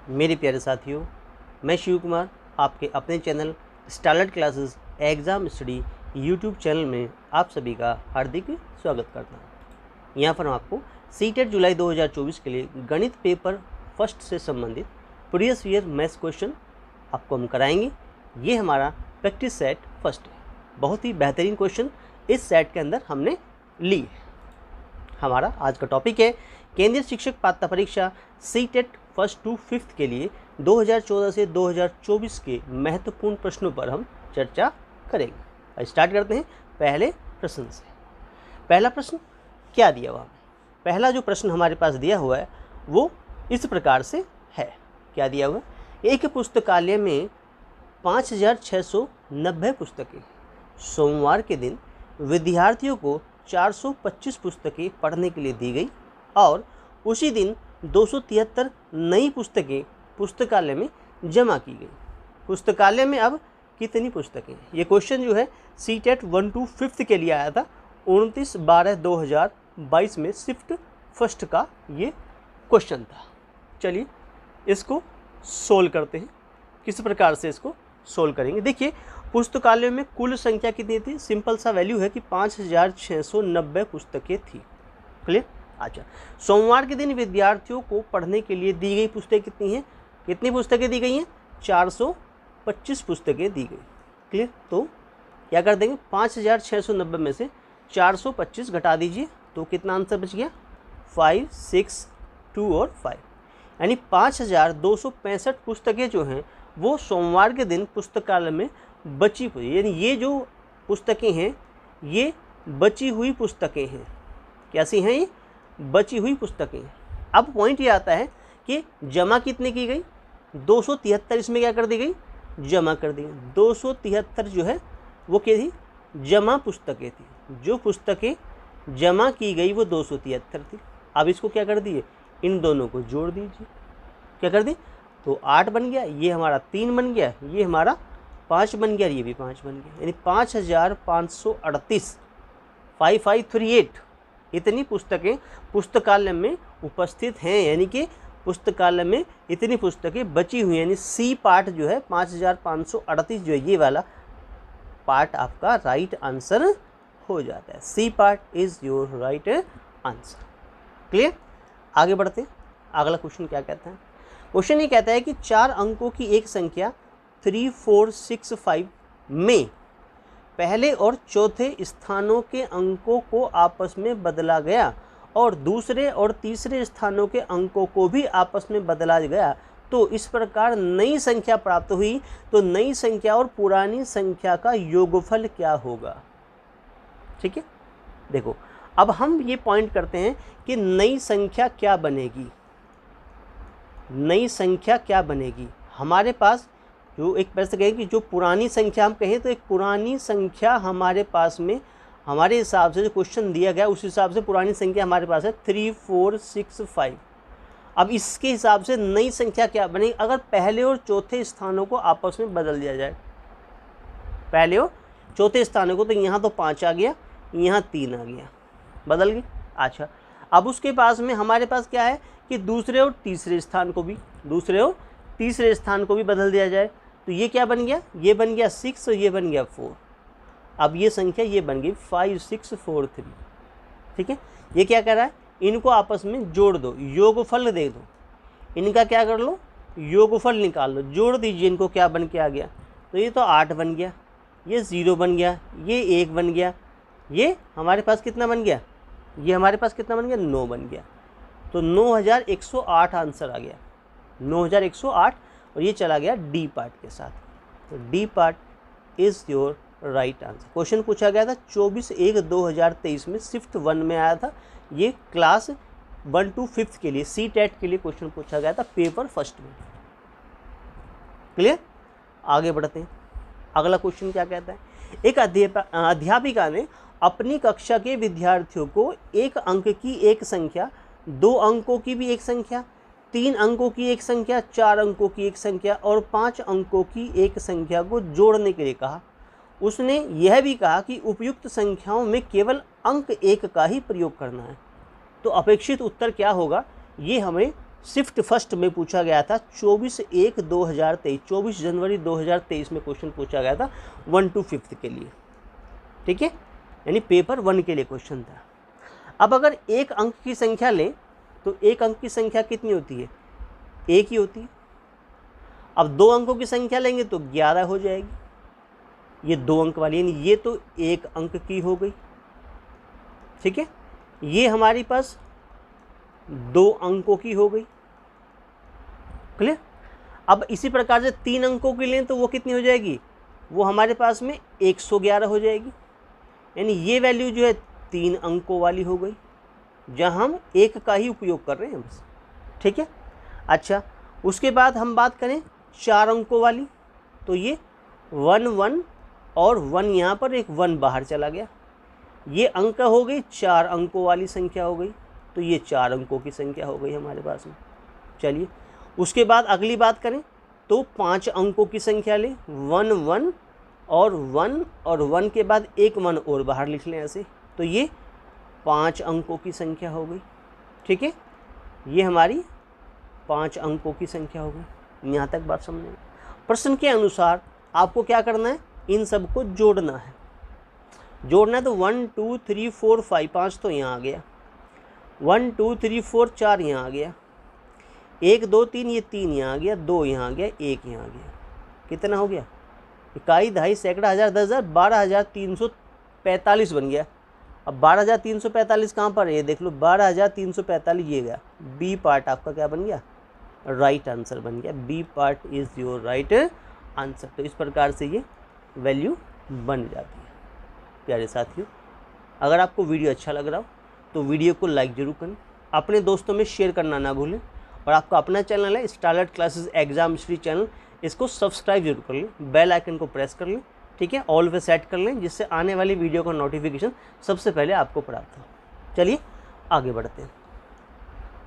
मेरे प्यारे साथियों, मैं शिव कुमार आपके अपने channel starlight classes exam study YouTube channel में आप सभी का हार्दिक स्वागत करता हूँ। यहाँ पर हम आपको सीटेट जुलाई 2024 के लिए गणित पेपर फर्स्ट से संबंधित प्रीवियस ईयर मैथ्स क्वेश्चन आपको हम कराएंगे। ये हमारा प्रैक्टिस सेट फर्स्ट है। बहुत ही बेहतरीन क्वेश्चन इस सेट के अंदर हमने ली है। हमारा आज का टॉपिक है केंद्रीय शिक्षक पात्रता परीक्षा सीटेट फर्स्ट टू फिफ्थ के लिए 2014 से 2024 के महत्वपूर्ण प्रश्नों पर हम चर्चा करेंगे। स्टार्ट करते हैं पहले प्रश्न से। पहला प्रश्न क्या दिया हुआ है? पहला जो प्रश्न हमारे पास दिया हुआ है वो इस प्रकार से है। क्या दिया हुआ है? एक पुस्तकालय में 5690 पुस्तकें। सोमवार के दिन विद्यार्थियों को 425 पुस्तकें पढ़ने के लिए दी गई और उसी दिन 273 नई पुस्तकें पुस्तकालय में जमा की गई। पुस्तकालय में अब कितनी पुस्तकें? ये क्वेश्चन जो है सीटेट 1 to 5th के लिए आया था 29/12/2022 में शिफ्ट फर्स्ट का ये क्वेश्चन था। चलिए इसको सोल्व करते हैं। किस प्रकार से इसको सोल्व करेंगे? देखिए, पुस्तकालय में कुल संख्या कितनी थी? सिंपल सा वैल्यू है कि 5690 पुस्तकें थी। क्लियर? अच्छा, सोमवार के दिन विद्यार्थियों को पढ़ने के लिए दी गई पुस्तकें कितनी हैं? कितनी पुस्तकें दी गई हैं? 425 पुस्तकें दी गई। क्लियर? तो क्या कर देंगे? 5690 में से 425 घटा दीजिए तो कितना आंसर बच गया? 5, 6, 2 और 5, यानी 5265 पुस्तकें जो हैं वो सोमवार के दिन पुस्तकालय में बची हुई, यानी ये जो पुस्तकें हैं ये बची हुई पुस्तकें हैं। कैसी हैं ये? बची हुई पुस्तकें। अब पॉइंट ये आता है कि जमा कितने की गई? 273 इसमें क्या कर दी गई? जमा कर दी। 273 जो है वो क्या थी? जमा पुस्तकें थी। जो पुस्तकें जमा की गई वो 273 थी। अब इसको क्या कर दिए? इन दोनों को जोड़ दीजिए। क्या कर दी? तो 8 बन गया, ये हमारा 3 बन गया, ये हमारा 5 बन गया, ये भी 5 बन गया, यानी 5538 5538 इतनी पुस्तकें पुस्तकालय में उपस्थित हैं। यानी कि पुस्तकालय में इतनी पुस्तकें बची हुई हैं, यानी सी पार्ट जो है 5538 जो है ये वाला पार्ट आपका राइट आंसर हो जाता है। C part is your right answer. Clear? आगे बढ़ते हैं। अगला क्वेश्चन क्या कहता है? क्वेश्चन ये कहता है कि 4 अंकों की एक संख्या 3465 में पहले और चौथे स्थानों के अंकों को आपस में बदला गया और दूसरे और तीसरे स्थानों के अंकों को भी आपस में बदला गया, तो इस प्रकार नई संख्या प्राप्त हुई। तो नई संख्या और पुरानी संख्या का योगफल क्या होगा? ठीक है, देखो अब हम ये पॉइंट करते हैं कि नई संख्या क्या बनेगी। नई संख्या क्या बनेगी? हमारे पास जो एक प्रश्न कहें कि जो पुरानी संख्या हम कहें तो एक पुरानी संख्या हमारे पास में हमारे हिसाब से जो क्वेश्चन दिया गया उस हिसाब से पुरानी संख्या हमारे पास है 3465। अब इसके हिसाब से नई संख्या क्या बनेगी? अगर पहले और चौथे स्थानों को आपस में बदल दिया जाए, पहले और चौथे स्थानों को, तो यहाँ तो 5 आ गया, यहाँ 3 आ गया, बदल गए। अच्छा, अब उसके पास में हमारे पास क्या है कि दूसरे और तीसरे स्थान को भी बदल दिया जाए, तो ये क्या बन गया? ये बन गया 6 और ये बन गया 4। अब ये संख्या ये बन गई 5643। ठीक है, ये क्या कर रहा है? इनको आपस में जोड़ दो, योगफल दे दो, इनका क्या कर लो? योगफल निकाल लो, जोड़ दीजिए इनको। क्या बन के आ गया? तो ये तो 8 बन गया, ये 0 बन गया, ये 1 बन गया, ये हमारे पास कितना बन गया? ये हमारे पास कितना बन गया? 9 बन गया। तो 9108 आंसर आ गया, 9108, और ये चला गया डी पार्ट के साथ। तो D part is your right answer. Question पूछा गया था 24/1/2023 में शिफ्ट 1 में आया था। ये क्लास 1 to 5th के लिए सी टेट के लिए क्वेश्चन पूछा गया था पेपर फर्स्ट में। क्लियर? आगे बढ़ते हैं। अगला क्वेश्चन क्या कहता है? एक अध्यापिका ने अपनी कक्षा के विद्यार्थियों को 1 अंक की एक संख्या, 2 अंकों की भी एक संख्या, 3 अंकों की एक संख्या, 4 अंकों की एक संख्या और 5 अंकों की एक संख्या को जोड़ने के लिए कहा। उसने यह भी कहा कि उपयुक्त संख्याओं में केवल अंक 1 का ही प्रयोग करना है। तो अपेक्षित उत्तर क्या होगा ये हमें शिफ्ट फर्स्ट में पूछा गया था 24/1/2023, 24 जनवरी 2023 में क्वेश्चन पूछा गया था 1 to 5 के लिए, ठीक है, यानी पेपर 1 के लिए क्वेश्चन था। अब अगर एक अंक की संख्या लें तो एक अंक की संख्या कितनी होती है, एक ही होती है। अब 2 अंकों की संख्या लेंगे तो 11 हो जाएगी, ये 2 अंक वाली, यानी ये तो 1 अंक की हो गई, ठीक है। ये हमारी पास 2 अंकों की हो गई, क्लियर। अब इसी प्रकार से 3 अंकों की लें तो वो कितनी हो जाएगी, वो हमारे पास में 111 हो जाएगी, यानी ये वैल्यू जो है 3 अंकों वाली हो गई, जहाँ हम 1 का ही उपयोग कर रहे हैं बस, ठीक है। अच्छा, उसके बाद हम बात करें 4 अंकों वाली, तो ये 1 1 और 1 यहाँ पर, एक 1 बाहर चला गया, ये अंक हो गई 4 अंकों वाली संख्या हो गई, तो ये 4 अंकों की संख्या हो गई हमारे पास में। चलिए, उसके बाद अगली बात करें तो 5 अंकों की संख्या लें, 1 1 और 1 और 1 के बाद एक 1 और बाहर लिख लें ऐसे, तो ये 5 अंकों की संख्या हो गई, ठीक है। ये हमारी 5 अंकों की संख्या हो गई। यहाँ तक बात समझ में। प्रश्न के अनुसार आपको क्या करना है, इन सबको जोड़ना है। जोड़ना है तो 1 2 3 4 5, 5 तो यहाँ आ गया, 1 2 3 4 4 यहाँ आ गया, 1 2 3 ये 3 यहाँ आ गया, 2 यहाँ आ गया, 1 यहाँ आ गया, कितना हो गया, इकाई, दहाई, सैकड़ा, हज़ार, 10,000, 12,345 बन गया। अब 12,345 कहाँ पर है, ये देख लो, 12,345 ये गया, बी पार्ट आपका क्या बन गया, राइट आंसर बन गया। B part is your right answer. तो इस प्रकार से ये वैल्यू बन जाती है। प्यारे साथियों, अगर आपको वीडियो अच्छा लग रहा हो तो वीडियो को लाइक ज़रूर करें, अपने दोस्तों में शेयर करना ना भूलें, और आपका अपना चैनल है starlight classes exam history channel, इसको सब्सक्राइब जरूर कर लें, बेल आइकन को प्रेस कर लें, ठीक है, ऑल पे सेट कर लें, जिससे आने वाली वीडियो का नोटिफिकेशन सबसे पहले आपको प्राप्त हो। चलिए आगे बढ़ते हैं।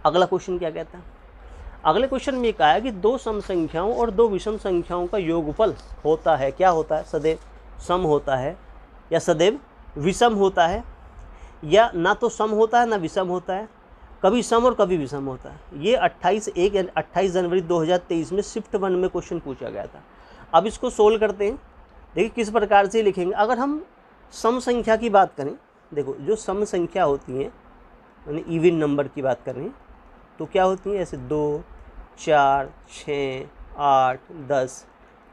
अगला क्वेश्चन क्या कहता है, अगले क्वेश्चन में कहा है कि 2 सम संख्याओं और 2 विषम संख्याओं का योगफल होता है, क्या होता है, सदैव सम होता है या सदैव विषम होता है, या ना तो सम होता है ना विषम होता है, कभी सम और कभी विषम होता है। ये 28 जनवरी 2023 में शिफ्ट 1 में क्वेश्चन पूछा गया था। अब इसको सोल्व करते हैं। देखिए किस प्रकार से लिखेंगे। अगर हम सम संख्या की बात करें, देखो जो सम संख्या होती हैं, यानी इवन नंबर की बात कर रहे हैं, तो क्या होती हैं, ऐसे 2 4 6 8 10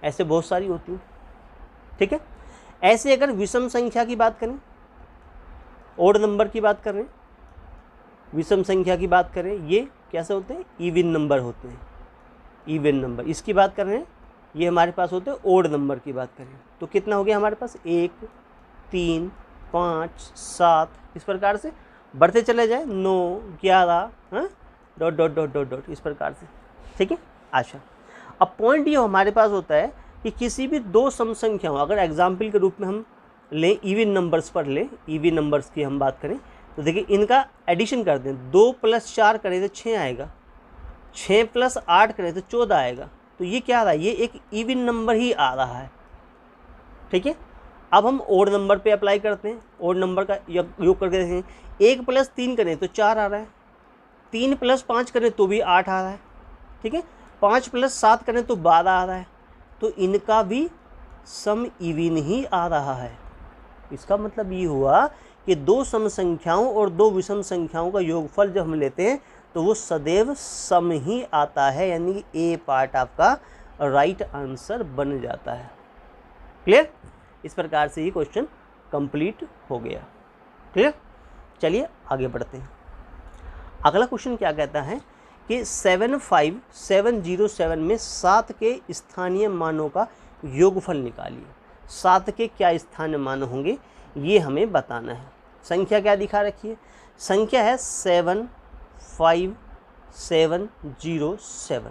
ऐसे बहुत सारी होती हैं, ठीक है। ऐसे अगर विषम संख्या की बात करें, ओड नंबर की बात कर रहे हैं, विषम संख्या की बात करें, ये कैसे होते हैं, इवन नंबर होते हैं, इवन नंबर। इसकी बात कर रहे हैं, ये हमारे पास होते हैं ओड नंबर की बात करें, तो कितना हो गया हमारे पास, 1 3 5 7, इस प्रकार से बढ़ते चले जाए, 9 11 dot dot dot dot dot, इस प्रकार से, ठीक है। अच्छा, अब पॉइंट ये हमारे पास होता है कि किसी भी 2 सम संख्याओं, अगर एग्जाम्पल के रूप में हम लें, इवन नंबर्स पर लें, इवन नंबर्स की हम बात करें, तो देखिए इनका एडिशन कर दें, 2 + 4 करें तो 6 आएगा, 6 + 8 करें तो 14 आएगा, तो ये क्या आ रहा है, ये एक इवन नंबर ही आ रहा है, ठीक है। अब हम ओड नंबर पे अप्लाई करते हैं, ओड नंबर का योग करके देखें, 1 + 3 करें तो 4 आ रहा है, 3 + 5 करें तो भी 8 आ रहा है, ठीक है, 5 + 7 करें तो 12 आ रहा है, तो इनका भी सम इवन ही आ रहा है। इसका मतलब ये हुआ कि 2 सम संख्याओं और 2 विषम संख्याओं का योगफल जब हम लेते हैं तो वो सदैव सम ही आता है, यानी ए पार्ट आपका राइट आंसर बन जाता है। क्लियर। इस प्रकार से ये क्वेश्चन कंप्लीट हो गया। क्लियर। चलिए आगे बढ़ते हैं। अगला क्वेश्चन क्या कहता है कि 75707 में 7 के स्थानीय मानों का योगफल निकालिए। 7 के क्या स्थानीय मान होंगे ये हमें बताना है। संख्या क्या दिखा रखी है, संख्या है 75707।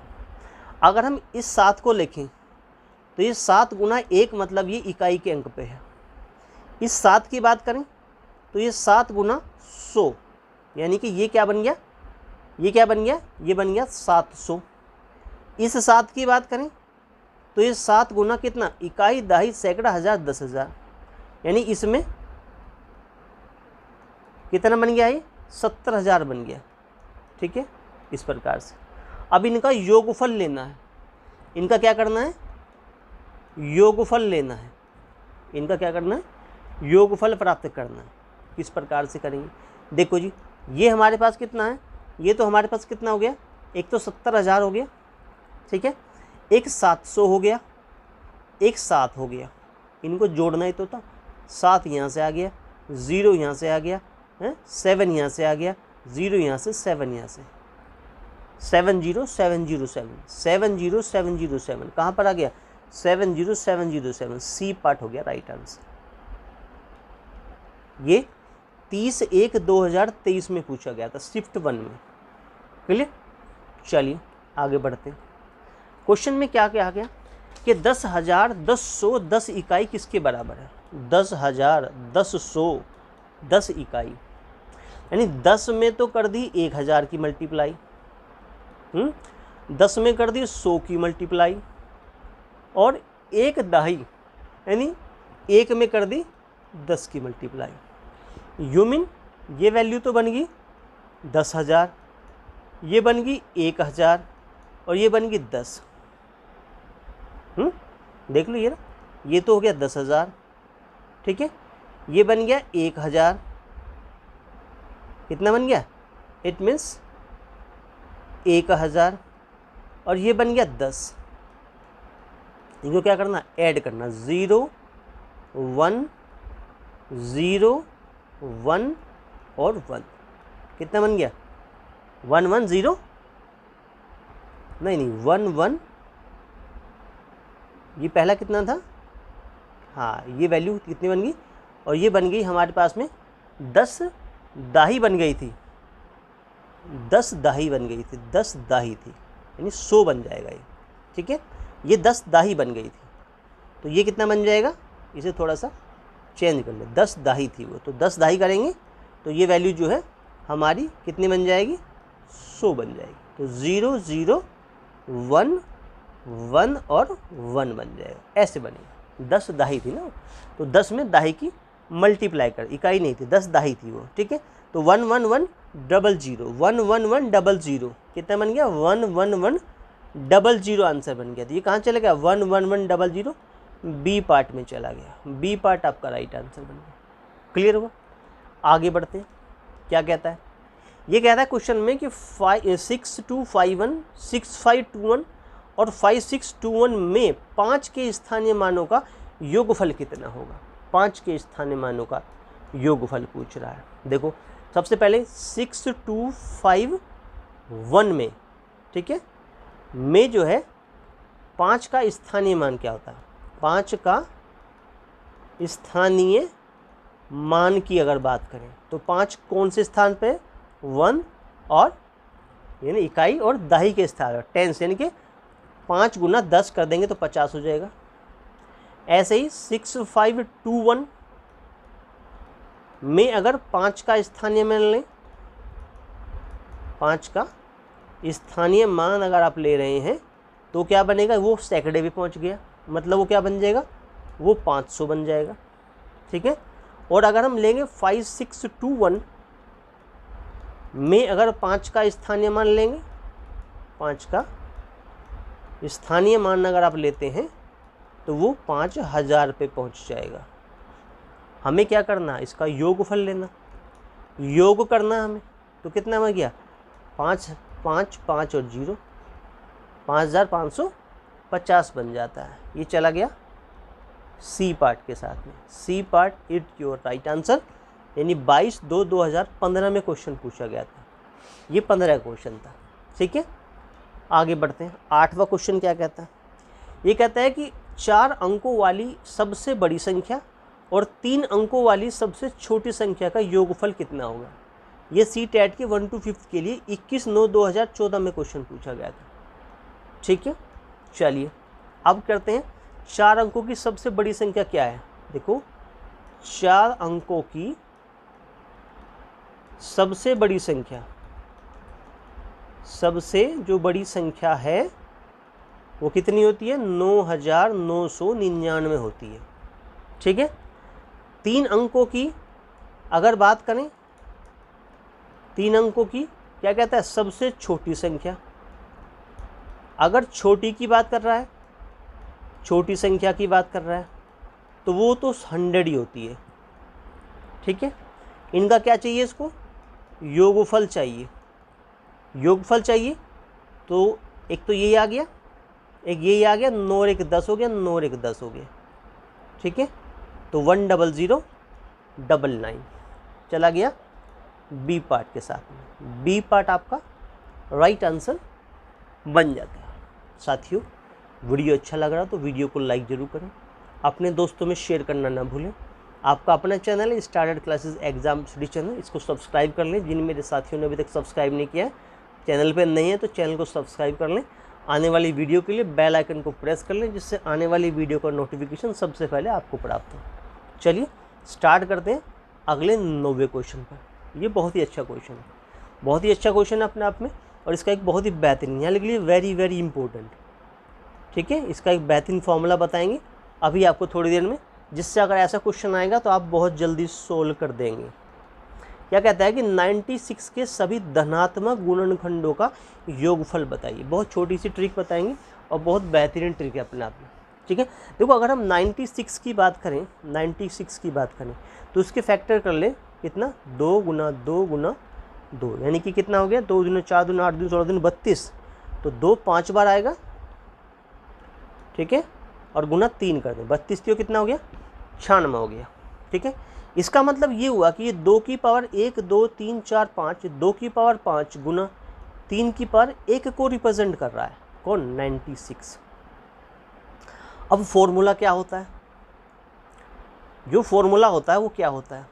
अगर हम इस 7 को लिखें तो ये 7 गुना 1 मतलब ये इकाई के अंक पे है। इस 7 की बात करें तो ये 7 गुना 100, यानी कि ये क्या बन गया, ये क्या बन गया, ये बन गया 700। इस 7 की बात करें तो ये 7 गुना कितना, इकाई, दहाई, सैकड़ा, हज़ार, 10,000, यानी इसमें कितना बन गया, ये 70,000 बन गया। ठीक है, इस प्रकार से। अब इनका योगफल लेना है। इनका क्या करना है? योगफल लेना है। इनका क्या करना है? योगफल प्राप्त करना है। किस प्रकार से करेंगे? देखो जी, ये हमारे पास कितना है? ये तो हमारे पास कितना हो गया? एक तो 70,000 हो गया, ठीक है, एक 700 हो गया, एक 7 हो गया। इनको जोड़ना ही तो था। 7 यहाँ से आ गया, 0 यहाँ से आ गया, 7 यहाँ से आ गया, 0 यहाँ से, 7 यहाँ से, 70707 70707 कहाँ पर आ गया? 70707। सी पार्ट हो गया राइट आंसर। ये 30/1/2023 में पूछा गया था, शिफ्ट 1 में। क्लियर? चलिए आगे बढ़ते हैं। क्वेश्चन में क्या क्या आ गया कि 10,110 इकाई किसके बराबर है? 10,110 इकाई, यानी 10 में तो कर दी 1,000 की मल्टीप्लाई, 10 में कर दी 100 की मल्टीप्लाई, और एक दहाई यानी 1 में कर दी 10 की मल्टीप्लाई। यू मीन ये वैल्यू तो बन गई 10,000, ये बन गई 1,000, और ये बन गई 10। देख लो ये ना, ये तो हो गया 10,000, ठीक है, ये बन गया 1,000, कितना बन गया? इट मीन्स 1,000, और ये बन गया 10। इनको क्या करना? ऐड करना, 0 1 0 1 और 1। कितना बन गया? 1 1 0, नहीं 1 1, ये पहला कितना था? हाँ, ये वैल्यू कितनी बन गई? और ये बन गई हमारे पास में 10 दाही बन गई थी, 10 दाही बन गई थी, 10 दाही थी, यानी 100 बन जाएगा ये, ठीक है। ये 10 दाही बन गई थी, तो ये कितना बन जाएगा? इसे थोड़ा सा चेंज कर ले, 10 दाही थी वो, तो 10 दाही करेंगे तो ये वैल्यू जो है हमारी कितनी बन जाएगी? 100 बन जाएगी। तो 0 0 1 1 और 1 बन जाएगा, ऐसे बनेगा। 10 दाही थी ना, तो 10 में दाही की मल्टीप्लाई कर, इकाई नहीं थी, 10 दाही थी वो, ठीक है। तो 1 1 1 0 0 1 1 1 0 0, कितना बन गया? 1 1 1 0 0 आंसर बन गया। तो ये कहाँ चला गया? 1 1 1 0 0 बी पार्ट में चला गया। बी पार्ट आपका राइट आंसर बन गया। क्लियर हुआ? आगे बढ़ते हैं। क्या कहता है? ये कहता है क्वेश्चन में कि 6251 6521 और 5621 में 5 के स्थानीय मानों का योगफल कितना होगा? 5 के स्थानीय मानों का योगफल पूछ रहा है। देखो सबसे पहले 6251 में, ठीक है, में जो है 5 का स्थानीय मान क्या होता है? 5 का स्थानीय मान की अगर बात करें तो 5 कौन से स्थान पे? 1 और यानी इकाई और दाही के स्थान पर, टेंस, यानी कि 5 गुना 10 कर देंगे तो 50 हो जाएगा। ऐसे ही 6521 में अगर 5 का स्थानीय मान लें, 5 का स्थानीय मान अगर आप ले रहे हैं तो क्या बनेगा? वो सैकड़े भी पहुंच गया, मतलब वो क्या बन जाएगा? वो 500 बन जाएगा, ठीक है। और अगर हम लेंगे 5621 में अगर 5 का स्थानीय मान लेंगे, 5 का स्थानीय मान अगर आप लेते हैं तो वो 5,000 पे पहुंच जाएगा। हमें क्या करना? इसका योगफल लेना, योग करना हमें। तो कितना हो गया? 5 5 5 और 0, 5,550 बन जाता है। ये चला गया सी पार्ट के साथ में। C part it your right answer, यानी 22/2/2015 में क्वेश्चन पूछा गया था। ये 15 क्वेश्चन था, ठीक है। आगे बढ़ते हैं। 8वां क्वेश्चन क्या कहता है? ये कहता है कि 4 अंकों वाली सबसे बड़ी संख्या और 3 अंकों वाली सबसे छोटी संख्या का योगफल कितना होगा? ये सी टेट के 1 to 5 के लिए 21/9/2014 में क्वेश्चन पूछा गया था, ठीक है। चलिए अब करते हैं 4 अंकों की सबसे बड़ी संख्या क्या है? देखो 4 अंकों की सबसे बड़ी संख्या, सबसे जो बड़ी संख्या है वो कितनी होती है? 9,999 होती है, ठीक है। 3 अंकों की अगर बात करें, 3 अंकों की क्या कहता है? सबसे छोटी संख्या, अगर छोटी की बात कर रहा है, छोटी संख्या की बात कर रहा है, तो वो तो 100 ही होती है। ठीक है, इनका क्या चाहिए, इसको योगफल चाहिए। योगफल चाहिए तो एक तो यही आ गया, एक यही आ गया, 9 और 1 10 हो गया, 9 और 1 10 हो गया। ठीक है, तो 100,9 चला गया बी पार्ट के साथ में। बी पार्ट आपका राइट आंसर बन जाता है। साथियों, वीडियो अच्छा लग रहा तो वीडियो को लाइक ज़रूर करें, अपने दोस्तों में शेयर करना ना भूलें। आपका अपना चैनल है स्टारडेड क्लासेस एग्जाम स्टडी चैनल, इसको सब्सक्राइब कर लें। जिन मेरे साथियों ने अभी तक सब्सक्राइब नहीं किया है, चैनल पे नहीं है तो चैनल को सब्सक्राइब कर लें। आने वाली वीडियो के लिए बेल आइकन को प्रेस कर लें, जिससे आने वाली वीडियो का नोटिफिकेशन सबसे पहले आपको प्राप्त हो। चलिए स्टार्ट करते हैं अगले 9वें क्वेश्चन पर। ये बहुत ही अच्छा क्वेश्चन है, बहुत ही अच्छा क्वेश्चन है अपने आप में, और इसका एक बहुत ही बेहतरीन, यहाँ लिख लिए वेरी वेरी इंपॉर्टेंट। ठीक है, इसका एक बेहतरीन फॉर्मूला बताएंगे अभी आपको थोड़ी देर में, जिससे अगर ऐसा क्वेश्चन आएगा तो आप बहुत जल्दी सोल्व कर देंगे। क्या कहता है कि 96 के सभी धनात्मक गुणनखंडों का योगफल बताइए। बहुत छोटी सी ट्रिक बताएंगे और बहुत बेहतरीन ट्रिक है अपने आप में। ठीक है, देखो अगर हम 96 की बात करें, 96 की बात करें तो उसके फैक्टर कर ले कितना, 2 गुना 2 गुना 2, यानी कि कितना हो गया, 2 दूनी 4 दूनी 8 दूनी 16 दूनी 32, तो 2 5 बार आएगा। ठीक है, और गुना 3 कर दें, 32 तो कितना हो गया, 96 हो गया। ठीक है, इसका मतलब ये हुआ कि ये 2 की पावर 1 2 3 4 5, 2 की पावर 5 गुना 3 की पावर 1 को रिप्रेजेंट कर रहा है, कौन, 96। अब फॉर्मूला क्या होता है, जो फॉर्मूला होता है वो क्या होता है,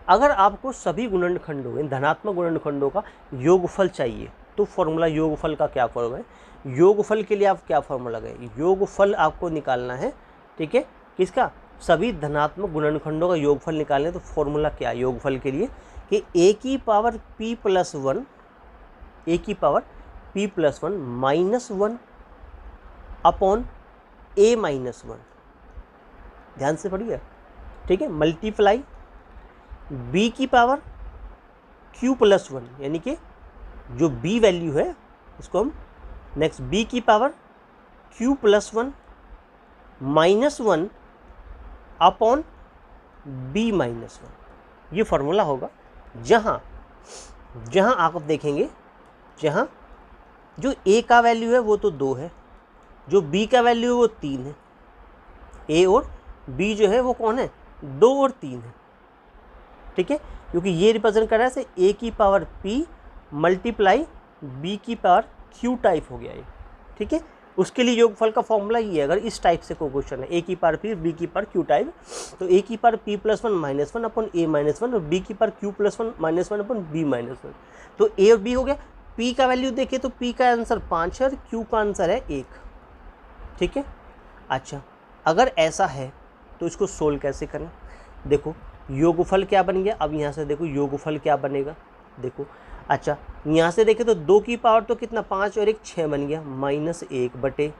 अगर आपको सभी गुणनखंडों, धनात्मक गुणनखंडों का योगफल चाहिए तो फॉर्मूला, योगफल का क्या फॉर्मूला है, योगफल के लिए आप क्या फॉर्मूला गए, योगफल आपको निकालना है। ठीक है, किसका, सभी धनात्मक गुणनखंडों का योगफल निकालने, तो फॉर्मूला क्या है योगफल के लिए, कि a की पावर p प्लस 1, a की power p plus 1 minus 1 upon a minus 1, ध्यान से पढ़िए। ठीक है, मल्टीप्लाई b की पावर q प्लस 1, यानी कि जो b वैल्यू है इसको हम नेक्स्ट b की power q plus 1 minus 1 upon b minus 1, ये फार्मूला होगा। जहाँ जहाँ आप देखेंगे, जहाँ जो a का वैल्यू है वो तो 2 है, जो b का वैल्यू है वो 3 है, a और b जो है वो कौन है, 2 और 3 है। ठीक है, क्योंकि ये रिप्रेजेंट कर रहा है a की पावर p मल्टीप्लाई b की पावर q टाइप हो गया ये। ठीक है, उसके लिए योगफल का फॉर्मूला ये है, अगर इस टाइप से कोई क्वेश्चन है, a की पावर p b की पावर q टाइप, तो a की power p plus 1 minus 1 upon a minus 1 और b की पावर q प्लस 1 माइनस 1 अपन b माइनस 1, तो a और b हो गया। p का वैल्यू देखिए तो p का आंसर 5 है और q का आंसर है 1। ठीक है, अच्छा अगर ऐसा है तो इसको सोल्व कैसे करें, देखो योगफल क्या बन गया, अब यहाँ से देखो योगफल क्या बनेगा, देखो अच्छा यहाँ से देखें तो 2 की पावर तो कितना, 5 और 1 6 बन गया, माइनस 1 बटे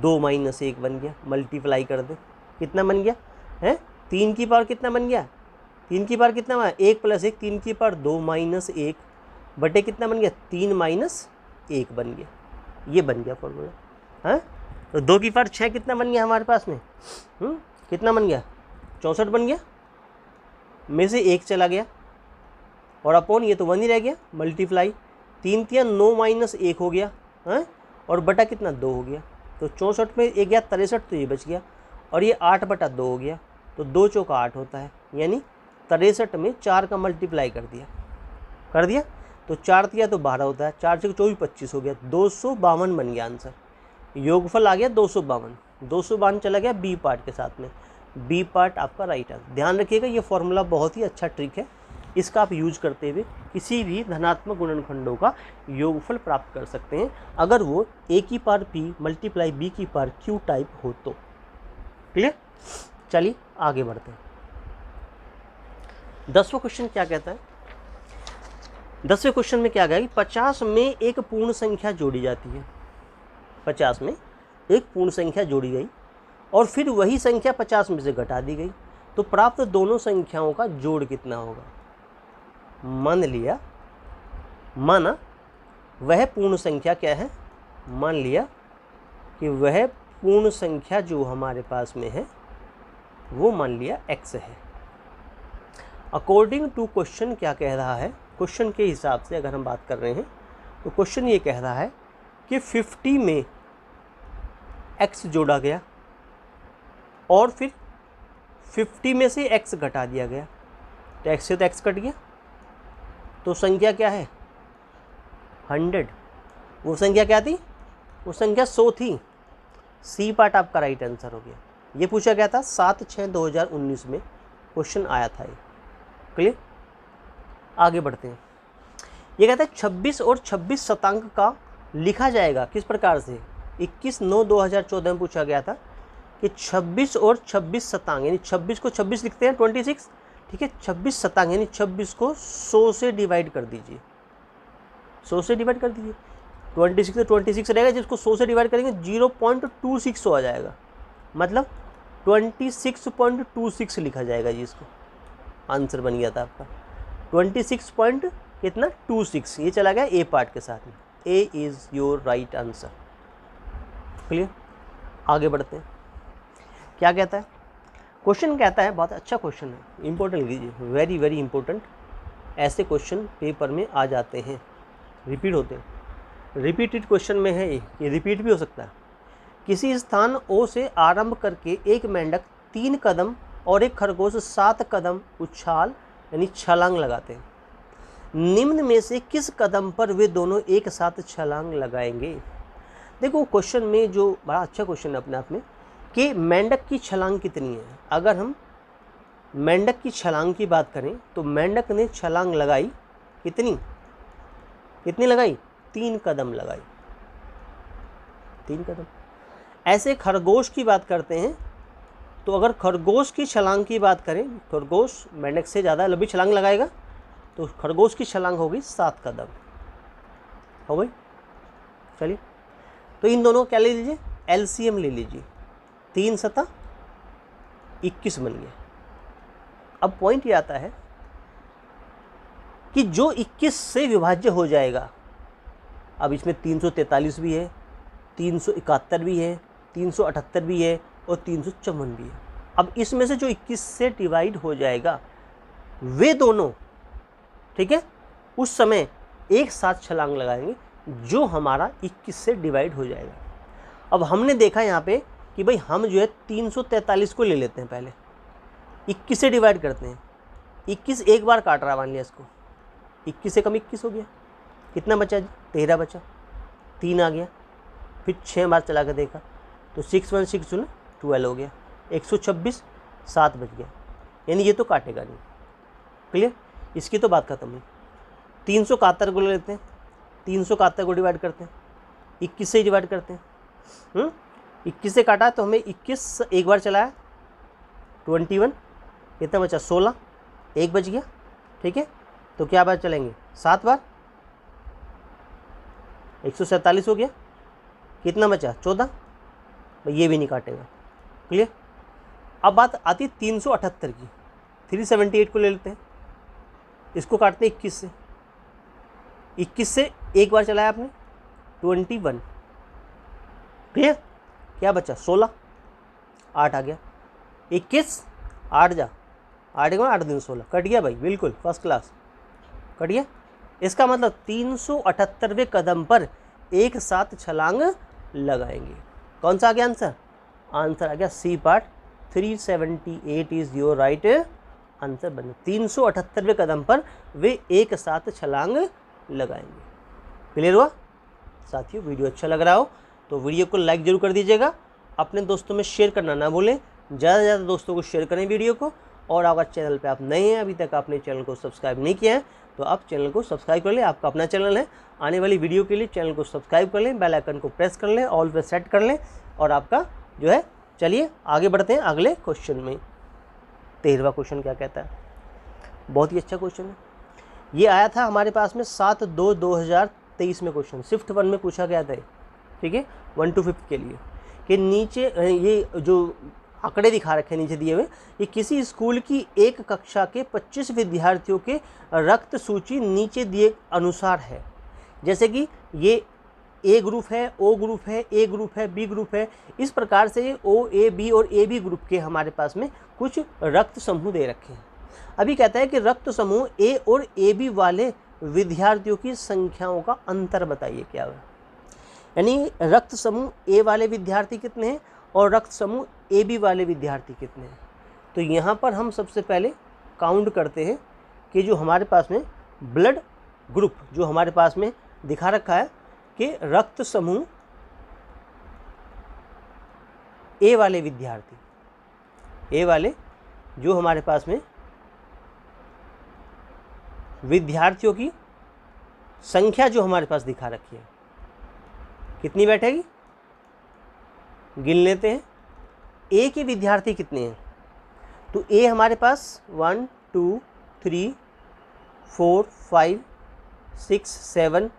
2 माइनस 1 बन गया, मल्टीप्लाई कर दे कितना बन गया है, 3 की पावर कितना बन गया, 3 की पावर कितना बना, 1 प्लस 1, 3 की पावर 2 माइनस 1 बटे कितना बन गया, 3 माइनस 1 बन गया, ये बन गया फॉर्मूला। हाँ, तो 2 की पावर 6 कितना बन गया हमारे पास में, कितना बन गया, 64 बन गया, में से 1 चला गया और अपॉन ये तो 1 ही रह गया, मल्टीप्लाई 3 तिया 9 माइनस 1 हो गया, हैं, और बटा कितना 2 हो गया, तो 64 में 1 गया 63, तो ये बच गया, और ये 8 बटा 2 हो गया, तो 2 चौका 8 होता है, यानी 63 में 4 का मल्टीप्लाई कर दिया, तो 4 तिया तो 12 होता है, 4 से 24 25 हो गया, 252 बन गया आंसर, योगफल आ गया 252, 252 चला गया बी पार्ट के साथ में, बी पार्ट आपका राइट आंसर। ध्यान रखिएगा ये फॉर्मूला बहुत ही अच्छा ट्रिक है, इसका आप यूज करते हुए किसी भी धनात्मक गुणनखंडों का योगफल प्राप्त कर सकते हैं, अगर वो a की पावर p मल्टीप्लाई b की पावर q टाइप हो तो। क्लियर, चलिए आगे बढ़ते हैं। 10वां क्वेश्चन क्या कहता है, 10वें क्वेश्चन में क्या कहा कि 50 में एक पूर्ण संख्या जोड़ी जाती है, 50 में एक पूर्ण संख्या जोड़ी गई और फिर वही संख्या 50 में से घटा दी गई, तो प्राप्त दोनों संख्याओं का जोड़ कितना होगा। माना वह पूर्ण संख्या क्या है, मान लिया कि वह पूर्ण संख्या जो हमारे पास में है वो मान लिया x है। अकॉर्डिंग टू क्वेश्चन क्या कह रहा है, क्वेश्चन के हिसाब से अगर हम बात कर रहे हैं तो क्वेश्चन ये कह रहा है कि 50 में x जोड़ा गया और फिर 50 में से x घटा दिया गया, तो x से तो x कट गया, तो संख्या क्या है 100। वो संख्या क्या थी, वो संख्या 100 थी। सी पार्ट आपका राइट आंसर हो गया। ये पूछा गया था 7/6/2019 में क्वेश्चन आया था ये। क्लियर। आगे बढ़ते हैं। ये कहता है 26 और 26 शतांक का लिखा जाएगा किस प्रकार से। 21/9/2014 में पूछा गया था कि 26 और 26 शतांक, यानी 26 को 26 लिखते हैं 26, ठीक है। 26 शतांक यानी 26 को 100 से डिवाइड कर दीजिए, 100 से डिवाइड कर दीजिए। 26 तो 26 रहेगा, जिसको 100 से डिवाइड करेंगे 0.26 आ जाएगा, मतलब 26.26 लिखा जाएगा जी। इसको आंसर बन गया था आपका 26.26। ये चला गया ए पार्ट के साथ में। A is your right answer. Clear. आगे बढ़ते हैं। क्या कहता है क्वेश्चन, कहता है बहुत अच्छा क्वेश्चन है, इंपॉर्टेंट लीजिए, वेरी वेरी इंपॉर्टेंट। ऐसे क्वेश्चन पेपर में आ जाते हैं, रिपीट होते हैं। रिपीटेड क्वेश्चन में है ये रिपीट भी हो सकता है। किसी स्थान ओ से आरंभ करके एक मेंढक 3 कदम और एक खरगोश 7 कदम उछाल यानी छलांग लगाते हैं। निम्न में से किस कदम पर वे दोनों एक साथ छलांग लगाएंगे। देखो क्वेश्चन में जो बड़ा अच्छा क्वेश्चन है अपने आप में कि मेंढक की छलांग कितनी है। अगर हम मेंढक की छलांग की बात करें तो मेंढक ने छलांग लगाई कितनी लगाई, 3 कदम लगाई, 3 कदम। ऐसे खरगोश की बात करते हैं तो अगर खरगोश की छलांग की बात करें, खरगोश मेंढक से ज़्यादा लंबी छलांग लगाएगा, तो खरगोश की छलांग होगी 7 कदम, हो गई। चलिए, तो इन दोनों क्या ले लीजिए, एलसीएम ले लीजिए, 3 सता 21 बन गया। अब पॉइंट ये आता है कि जो 21 से विभाज्य हो जाएगा, अब इसमें 343 भी है, 371 भी है, 378 भी है और 354 भी है। अब इसमें से जो 21 से डिवाइड हो जाएगा वे दोनों, ठीक है, उस समय एक साथ छलांग लगाएंगे जो हमारा 21 से डिवाइड हो जाएगा। अब हमने देखा यहाँ पे कि भाई हम जो है 343 को ले लेते हैं, पहले 21 से डिवाइड करते हैं। 21 एक बार काट रहा, मान लिया इसको, 21 से कम 21 हो गया, कितना बचा जी, 13 बचा, 3 आ गया, फिर 6 बार चला कर देखा तो 6 1 6 12 हो गया, 126 7 बच गया, यानी ये तो काटेगा नहीं। क्लियर। इसकी तो बात खत्म हुई। 371 को ले लेते हैं, 371 को डिवाइड करते हैं, 21 से डिवाइड करते हैं। 21 से काटा तो हमें 21 एक बार चलाया 21, कितना बचा 16, एक बच गया, ठीक है। तो क्या बार चलेंगे 7 बार, 147 हो गया, कितना बचा 14, ये भी नहीं काटेगा। क्लियर। अब बात आती है 378 की, 378 को ले लेते हैं, इसको काटते हैं 21 से, 21 से एक बार चलाया आपने 21, क्लियर। क्या बचा 16, 8 आ गया, 21 8 जा 8 8 दिन 16, कट गया भाई, बिल्कुल फर्स्ट क्लास कट गया। इसका मतलब 378वें कदम पर एक साथ छलांग लगाएंगे। कौन सा आ गया आंसर, आंसर आ गया C part, 378 is your right answer बने। 378वें कदम पर वे एक साथ छलांग लगाएंगे। क्लियर हुआ साथियों। वीडियो अच्छा लग रहा हो तो वीडियो को लाइक जरूर कर दीजिएगा, अपने दोस्तों में शेयर करना ना भूलें, ज़्यादा से ज़्यादा दोस्तों को शेयर करें वीडियो को। और अगर चैनल पे आप नए हैं, अभी तक आपने चैनल को सब्सक्राइब नहीं किया है, तो आप चैनल को सब्सक्राइब कर लें, आपका अपना चैनल है। आने वाली वीडियो के लिए चैनल को सब्सक्राइब कर लें, बेल आइकन को प्रेस कर लें, ऑल पे सेट कर लें, और आपका जो है। चलिए आगे बढ़ते हैं अगले क्वेश्चन में। 13वां क्वेश्चन क्या कहता है, बहुत ही अच्छा क्वेश्चन है। ये आया था हमारे पास में 7/2/2023 में क्वेश्चन, शिफ्ट 1 में पूछा गया था, ठीक है, 1 to 5 के लिए। कि नीचे ये जो आंकड़े दिखा रखे नीचे दिए हुए, ये किसी स्कूल की एक कक्षा के 25 विद्यार्थियों के रक्त सूची नीचे दिए अनुसार है। जैसे कि ये ए ग्रुप है, ओ ग्रुप है, ए ग्रुप है, बी ग्रुप है। इस प्रकार से ओ, ए, बी और ए बी ग्रुप के हमारे पास में कुछ रक्त समूह दे रखे हैं। अभी कहता है कि रक्त समूह ए और ए बी वाले विद्यार्थियों की संख्याओं का अंतर बताइए क्या है। यानी रक्त समूह ए वाले विद्यार्थी कितने हैं और रक्त समूह ए बी वाले विद्यार्थी कितने हैं। तो यहाँ पर हम सबसे पहले काउंट करते हैं कि जो हमारे पास में ब्लड ग्रुप जो हमारे पास में दिखा रखा है कि रक्त समूह ए वाले विद्यार्थी, ए वाले जो हमारे पास में विद्यार्थियों की संख्या जो हमारे पास दिखा रखी है कितनी बैठेगी, गिन लेते हैं। ए के विद्यार्थी कितने हैं, तो ए हमारे पास 1 2 3 4 5 6 7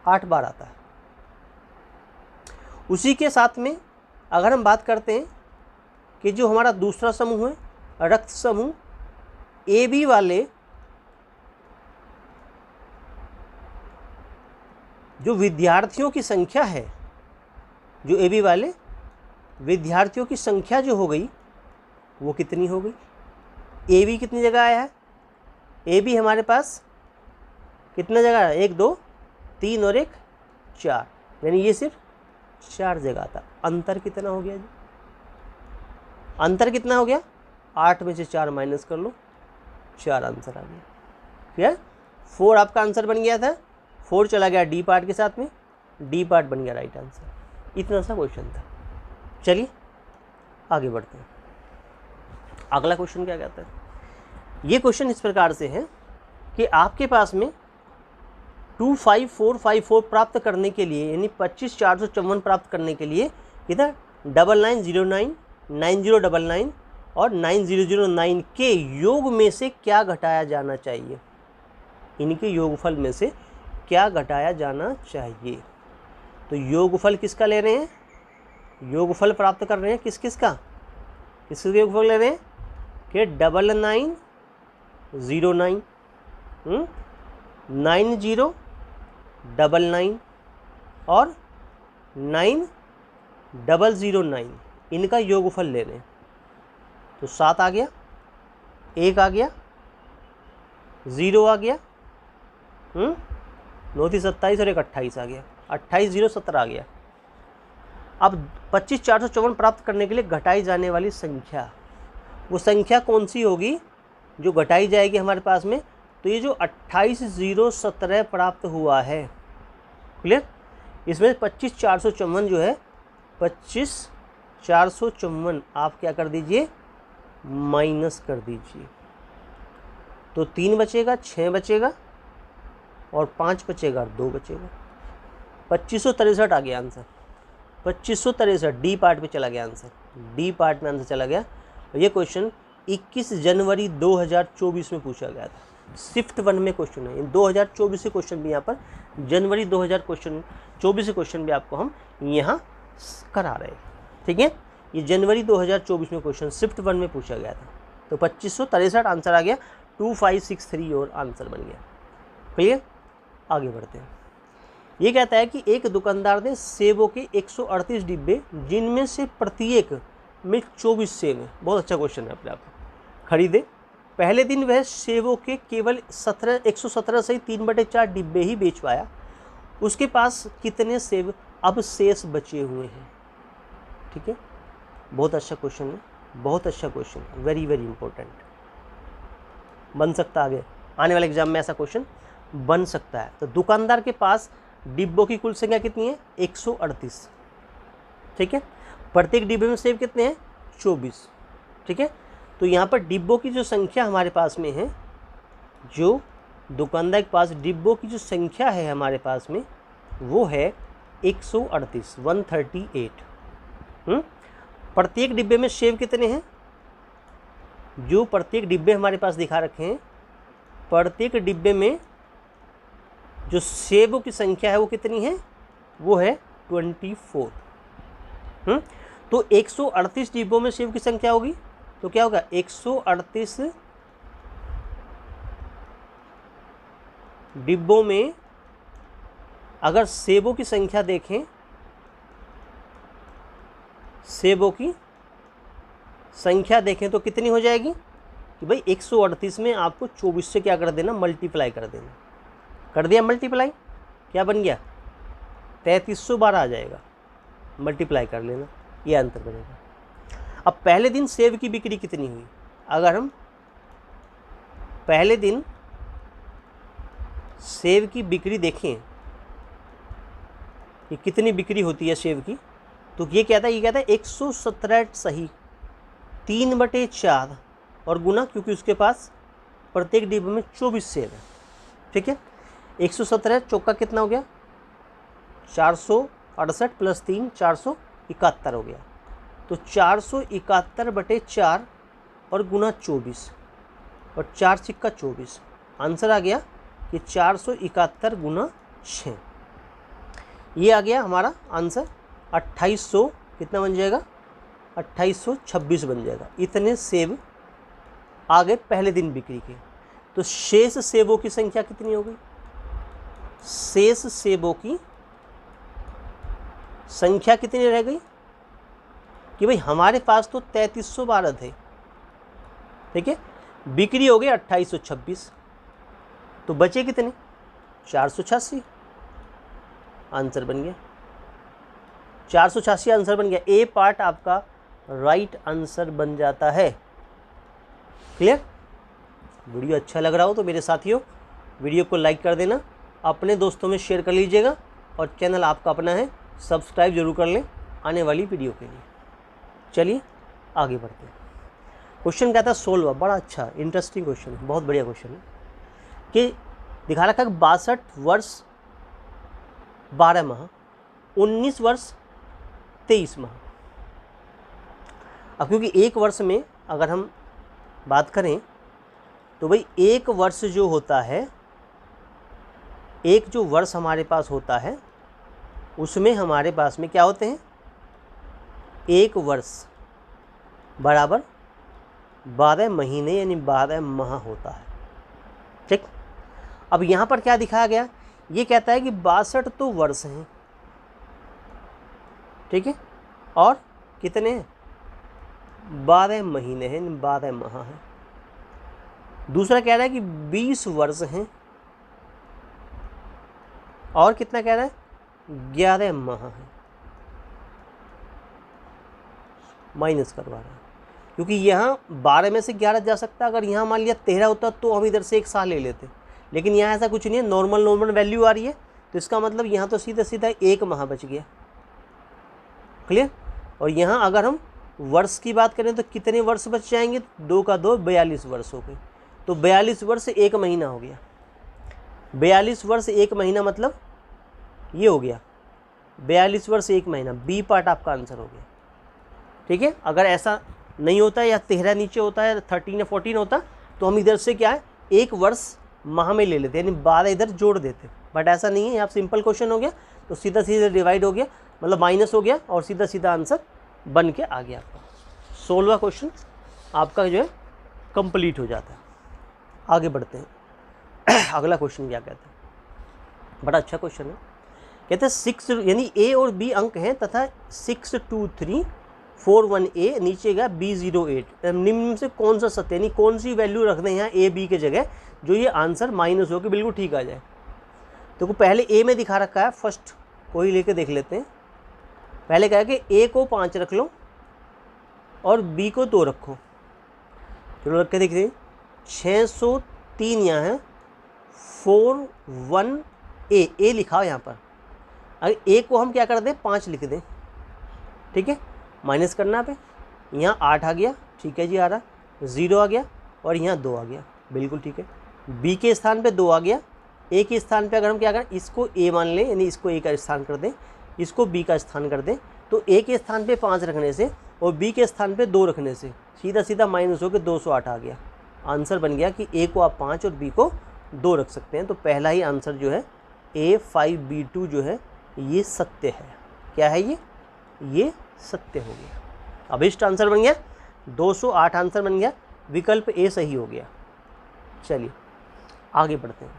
8 बार आता है। उसी के साथ में अगर हम बात करते हैं कि जो हमारा दूसरा समूह है रक्त समूह ए बी वाले जो विद्यार्थियों की संख्या है, जो ए बी वाले विद्यार्थियों की संख्या जो हो गई वो कितनी हो गई। ए बी कितनी जगह आया है, ए बी हमारे पास कितना जगह है, 1 2 3 और 1 4, यानी ये सिर्फ 4 जगह था। अंतर कितना हो गया जी, अंतर कितना हो गया, 8 में से 4 माइनस कर लो, 4 आंसर आ गया। ठीक है, 4 आपका आंसर बन गया था, 4 चला गया डी पार्ट के साथ में, डी पार्ट बन गया राइट आंसर। इतना सा क्वेश्चन था। चलिए आगे बढ़ते हैं। अगला क्वेश्चन क्या कहता है, ये क्वेश्चन इस प्रकार से है कि आपके पास में 25454 प्राप्त करने के लिए यानी 25454 प्राप्त करने के लिए इधर 9909 9099 और 9009 के योग में से क्या घटाया जाना चाहिए, इनके योगफल में से क्या घटाया जाना चाहिए। तो योगफल किसका ले रहे हैं, योगफल प्राप्त कर रहे हैं किस किस का, किसका योगफल ले रहे हैं कि 9909 9099 और 9009 इनका योगफल ले रहे हैं। तो 7 आ गया, 1 आ गया, 0 आ गया, 9 3 27 और 1 28 आ गया, 28 0 17 आ गया। अब 25454 प्राप्त करने के लिए घटाई जाने वाली संख्या, वो संख्या कौन सी होगी जो घटाई जाएगी हमारे पास में। तो ये जो 28 0 17 प्राप्त हुआ है, क्लियर, इसमें 25454 जो है 25454 आप क्या कर दीजिए, माइनस कर दीजिए। तो 3 बचेगा, 6 बचेगा और 5 बचेगा और 2 बचेगा। 2563 आ गया आंसर, 2563 डी पार्ट पे चला गया आंसर, डी पार्ट में आंसर चला गया। और ये क्वेश्चन 21 जनवरी 2024 में पूछा गया था, शिफ्ट 1 में क्वेश्चन है। 2024 से क्वेश्चन भी यहाँ पर जनवरी 2024 से क्वेश्चन भी आपको हम यहाँ करा रहे हैं। ठीक है, ये जनवरी 2024 में क्वेश्चन शिफ्ट 1 में पूछा गया था। तो 2563 आंसर आ गया, 2563 और आंसर बन गया। क्लियर, आगे बढ़ते हैं। ये कहता है कि एक दुकानदार ने सेबों के 138 डिब्बे जिनमें से प्रत्येक में 24 सेब है, बहुत अच्छा क्वेश्चन है अपने आप, खरीदे। पहले दिन वह सेबों के केवल 117 से 3/4 डिब्बे ही बेच पाया। उसके पास कितने सेब अब शेष बचे हुए हैं। ठीक है, बहुत अच्छा क्वेश्चन है, बहुत अच्छा क्वेश्चन, वेरी वेरी इंपॉर्टेंट, बन सकता है आगे आने वाले एग्जाम में ऐसा क्वेश्चन बन सकता है। तो दुकानदार के पास डिब्बों की कुल संख्या कितनी है, 138। ठीक है, प्रत्येक डिब्बे में सेब कितने हैं, 24। ठीक है, तो यहाँ पर डिब्बों की जो संख्या हमारे पास में है, जो दुकानदार के पास डिब्बों की जो संख्या है हमारे पास में वो है 138, 138। प्रत्येक डिब्बे में सेब कितने हैं, जो प्रत्येक डिब्बे हमारे पास दिखा रखे हैं, प्रत्येक डिब्बे में जो सेबों की संख्या है वो कितनी है, वो है 24। तो 138 डिब्बों में सेब की संख्या होगी तो क्या होगा, 138 डिब्बों में अगर सेबों की संख्या देखें, सेबों की संख्या देखें तो कितनी हो जाएगी कि भाई 138 में आपको 24 से क्या कर देना, मल्टीप्लाई कर देना। कर दिया मल्टीप्लाई, क्या बन गया 3312 आ जाएगा, मल्टीप्लाई कर लेना, ये आंसर बनेगा। अब पहले दिन सेब की बिक्री कितनी हुई, अगर हम पहले दिन सेब की बिक्री देखें कि कितनी बिक्री होती है सेब की, तो ये कहता है 117 सही 3/4 और गुना, क्योंकि उसके पास प्रत्येक डिब्बे में 24 सेब है। ठीक है, 117 चौका कितना हो गया 468 प्लस 3 471 हो गया। तो 471/4 और गुना 24 और 4 सिक्का 24, आंसर आ गया कि 471 गुना 6, ये आ गया हमारा आंसर। 2800 कितना बन जाएगा, 2826 बन जाएगा। इतने सेब आ गए पहले दिन बिक्री के। तो शेष सेबों की संख्या कितनी हो गई, शेष सेबों की संख्या कितनी रह गई कि भाई हमारे पास तो 3312 थे, ठीक है, बिक्री हो गई 2826, तो बचे कितने 486, आंसर बन गया 486, आंसर बन गया। ए पार्ट आपका राइट आंसर बन जाता है। क्लियर? वीडियो अच्छा लग रहा हो तो मेरे साथियों वीडियो को लाइक कर देना, अपने दोस्तों में शेयर कर लीजिएगा और चैनल आपका अपना है, सब्सक्राइब जरूर कर लें आने वाली वीडियो के लिए। चलिए आगे बढ़ते हैं। क्वेश्चन कहता है 16, बड़ा अच्छा इंटरेस्टिंग क्वेश्चन है, बहुत बढ़िया क्वेश्चन है कि दिखा रखा है 62 वर्ष 12 माह, 19 वर्ष 23 माह। अब क्योंकि एक वर्ष में अगर हम बात करें तो भाई एक वर्ष जो होता है, एक जो वर्ष हमारे पास होता है उसमें हमारे पास में क्या होते हैं, एक वर्ष बराबर 12 महीने यानी 12 माह होता है। ठीक, अब यहाँ पर क्या दिखाया गया, ये कहता है कि 62 तो वर्ष हैं, ठीक है, और कितने हैं 12 महीने हैं, 12 माह हैं। दूसरा कह रहा है कि 20 वर्ष हैं और कितना कह रहा है 11 माह हैं, माइनस करवा रहा है क्योंकि यहाँ 12 में से 11 जा सकता है। अगर यहाँ मान लिया 13 होता तो हम इधर से एक साल ले लेते, लेकिन यहाँ ऐसा कुछ नहीं है, नॉर्मल वैल्यू आ रही है, तो इसका मतलब यहाँ तो सीधा सीधा 1 माह बच गया। क्लियर? और यहाँ अगर हम वर्ष की बात करें तो कितने वर्ष बच जाएंगे, 2 का 2 42 वर्ष हो गए, तो 42 वर्ष 1 महीना हो गया। 42 वर्ष 1 महीना मतलब ये हो गया 42 वर्ष 1 महीना, बी पार्ट आपका आंसर हो गया। ठीक है, अगर ऐसा नहीं होता या 13 नीचे होता है 13 या 14 होता तो हम इधर से क्या है 1 वर्ष माह में ले लेते, यानी 12 इधर जोड़ देते, बट ऐसा नहीं है। यहाँ सिंपल क्वेश्चन हो गया तो सीधा सीधा डिवाइड हो गया, मतलब माइनस हो गया और सीधा सीधा आंसर बन के आ गया आपका। 16वां क्वेश्चन आपका जो है कंप्लीट हो जाता है। आगे बढ़ते हैं। अगला क्वेश्चन क्या कहते हैं, बड़ा अच्छा क्वेश्चन है। कहते हैं 6 यानी ए और बी अंक हैं तथा 62341A नीचे गया B08, निम्न से कौन सा सत्य, यानी कौन सी वैल्यू रख दें यहाँ ए बी के जगह जो ये आंसर माइनस हो के बिल्कुल ठीक आ जाए। तो पहले ए में दिखा रखा है, फर्स्ट को ही लेके देख लेते हैं। पहले कहा कि ए को 5 रख लो और बी को 2 रखो, चलो रख के देखते हैं। 603 यहाँ है, 41A लिखा हो यहाँ पर, अगर ए को हम क्या कर दें 5 लिख दें, ठीक है, माइनस करना पे, यहाँ 8 आ गया, ठीक है जी, आ रहा 0 आ गया और यहाँ 2 आ गया, बिल्कुल ठीक है। बी के स्थान पे 2 आ गया, ए के स्थान पे अगर हम क्या करें इसको ए मान लें, यानी इसको ए का स्थान कर दें, इसको बी का स्थान कर दें, तो ए के स्थान पे 5 रखने से और बी के स्थान पे 2 रखने से सीधा सीधा माइनस होकर 208 आ गया। आंसर बन गया कि ए को आप 5 और बी को 2 रख सकते हैं। तो पहला ही आंसर जो है A5B2 जो है ये सत्य है। क्या है ये सत्य हो गया। अभिष्ट आंसर बन गया, 208 आंसर बन गया, विकल्प ए सही हो गया। चलिए आगे बढ़ते हैं।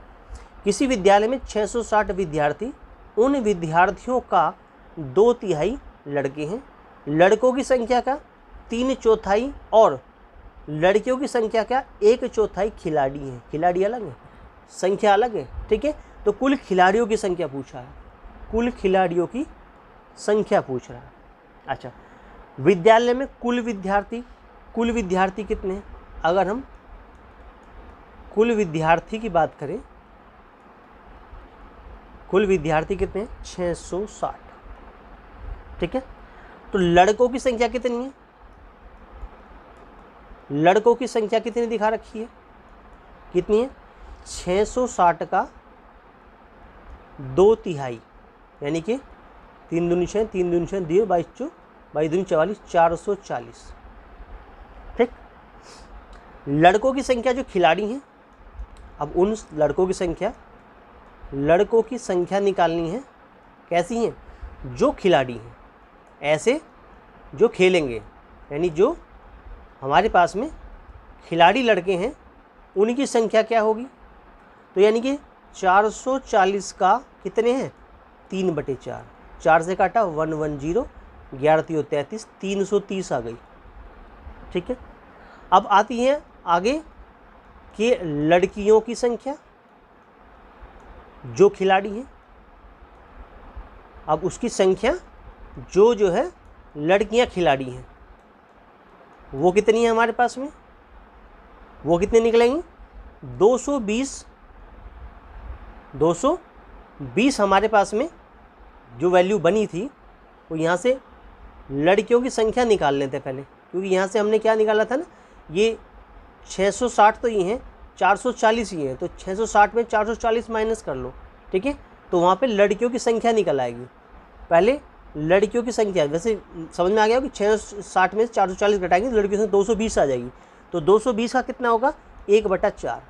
किसी विद्यालय में 660 विद्यार्थी उन विद्यार्थियों का 2/3 लड़के हैं, लड़कों की संख्या का 3/4 और लड़कियों की संख्या का 1/4 खिलाड़ी हैं। खिलाड़ी अलग है, संख्या अलग है, ठीक है। तो कुल खिलाड़ियों की संख्या पूछा है, कुल खिलाड़ियों की संख्या पूछ रहा है। अच्छा, विद्यालय में कुल विद्यार्थी कितने हैं? अगर हम कुल विद्यार्थी की बात करें, कुल विद्यार्थी कितने हैं? 660, ठीक है। तो लड़कों की संख्या कितनी है? लड़कों की संख्या कितनी दिखा रखी है? कितनी है? 660 का 2/3 यानी कि 3 दूनी 6, 3 दूनी 6 दिए 22 दूनी 44, 440, ठीक। लड़कों की संख्या जो खिलाड़ी हैं, अब उन लड़कों की संख्या निकालनी है। कैसी हैं? जो खिलाड़ी हैं, ऐसे जो खेलेंगे, यानी जो हमारे पास में खिलाड़ी लड़के हैं उनकी संख्या क्या होगी? तो यानी कि 440 का कितने हैं? 3/4, 4 से काटा 110, 11 3 33, 330 आ गई, ठीक है। अब आती है आगे कि लड़कियों की संख्या, जो खिलाड़ी हैं, अब उसकी संख्या जो है लड़कियां खिलाड़ी हैं, वो कितनी है हमारे पास में? वो कितने निकलेंगी? 220 हमारे पास में जो वैल्यू बनी थी, वो यहाँ से लड़कियों की संख्या निकाल लेते हैं पहले, क्योंकि यहाँ से हमने क्या निकाला था ना, ये 660 तो ये हैं, 440 ही है, तो 660 में 440 माइनस कर लो, ठीक है। तो वहाँ पे लड़कियों की संख्या निकल आएगी। पहले लड़कियों की संख्या, वैसे समझ में आ गया कि 660 में 440 घटाएंगे तो लड़कियों से 220 आ जाएगी। तो 220 का कितना होगा? 1/4,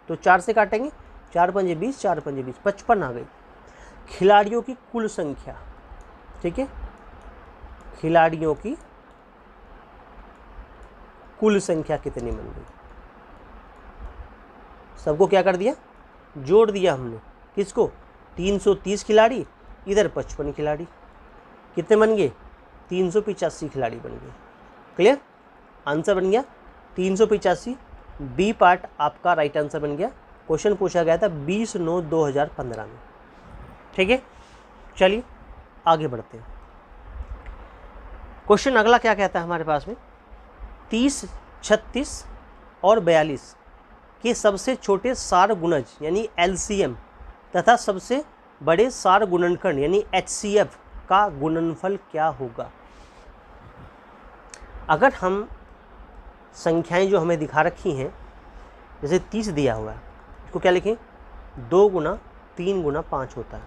तो 4 से काटेंगे, 4 पंजे 20, 4 पंजे 20, 55 आ गई। खिलाड़ियों की कुल संख्या, ठीक है, खिलाड़ियों की कुल संख्या कितनी बन गई? सबको क्या कर दिया? जोड़ दिया हमने। किसको? 330 खिलाड़ी, इधर 55 खिलाड़ी, कितने बन गए? 385 खिलाड़ी बन गए। क्लियर? आंसर बन गया 385। बी पार्ट आपका राइट आंसर बन गया। क्वेश्चन पूछा गया था 20/9/2015 में, ठीक है। चलिए आगे बढ़ते हैं। क्वेश्चन अगला क्या कहता है हमारे पास में? 30, 36 और 42 के सबसे छोटे सार गुणज यानी LCM तथा सबसे बड़े सार गुणनखंड यानी HCF का गुणनफल क्या होगा? अगर हम संख्याएं जो हमें दिखा रखी हैं, जैसे 30 दिया हुआ है, इसको क्या लिखें? 2 गुना 3 गुना 5 होता है।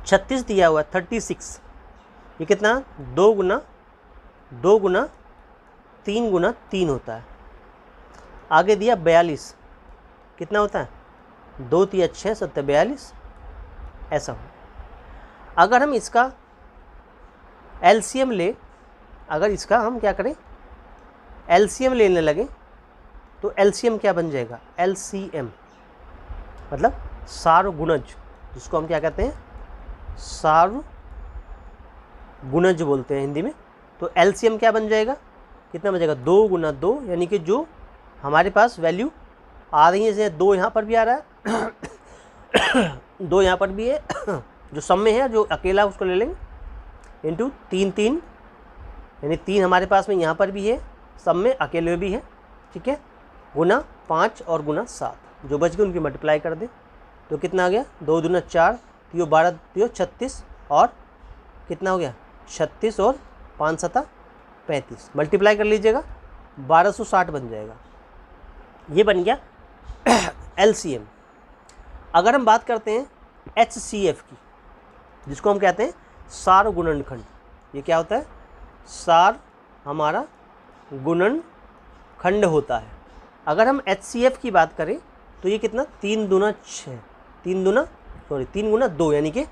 36 दिया हुआ है 36, ये कितना? 2 गुना 3 गुना 3 होता है। आगे दिया 42, कितना होता है? 2 3 6 7 42, ऐसा हो। अगर हम इसका LCM ले, अगर इसका हम क्या करें? LCM लेने लगे तो LCM क्या बन जाएगा? LCM मतलब सार गुणज, जिसको हम क्या कहते हैं? सार गुणज बोलते हैं हिंदी में। तो LCM क्या बन जाएगा? कितना बन जाएगा? 2 गुना 2, यानी कि जो हमारे पास वैल्यू आ रही है, जैसे 2 यहाँ पर भी आ रहा है 2 यहाँ पर भी है, जो सम में है, जो अकेला उसको ले लेंगे, इंटू 3 3, यानी 3 हमारे पास में यहाँ पर भी है, सब में अकेले भी है, ठीक है, गुना 5 और गुना 7, जो बच गए उनकी मल्टीप्लाई कर दें तो कितना आ गया? 2 दूना 4, 3 12 3 36, और कितना हो गया? 36 और 5 7 35, मल्टीप्लाई कर लीजिएगा, 1260 बन जाएगा। ये बन गया LCM। अगर हम बात करते हैं HCF की, जिसको हम कहते हैं सार गुणनखंड, ये क्या होता है? सार हमारा गुणनखंड होता है। अगर हम HCF की बात करें तो ये कितना? 3 दूना 6, 3 गुना 2, यानी कि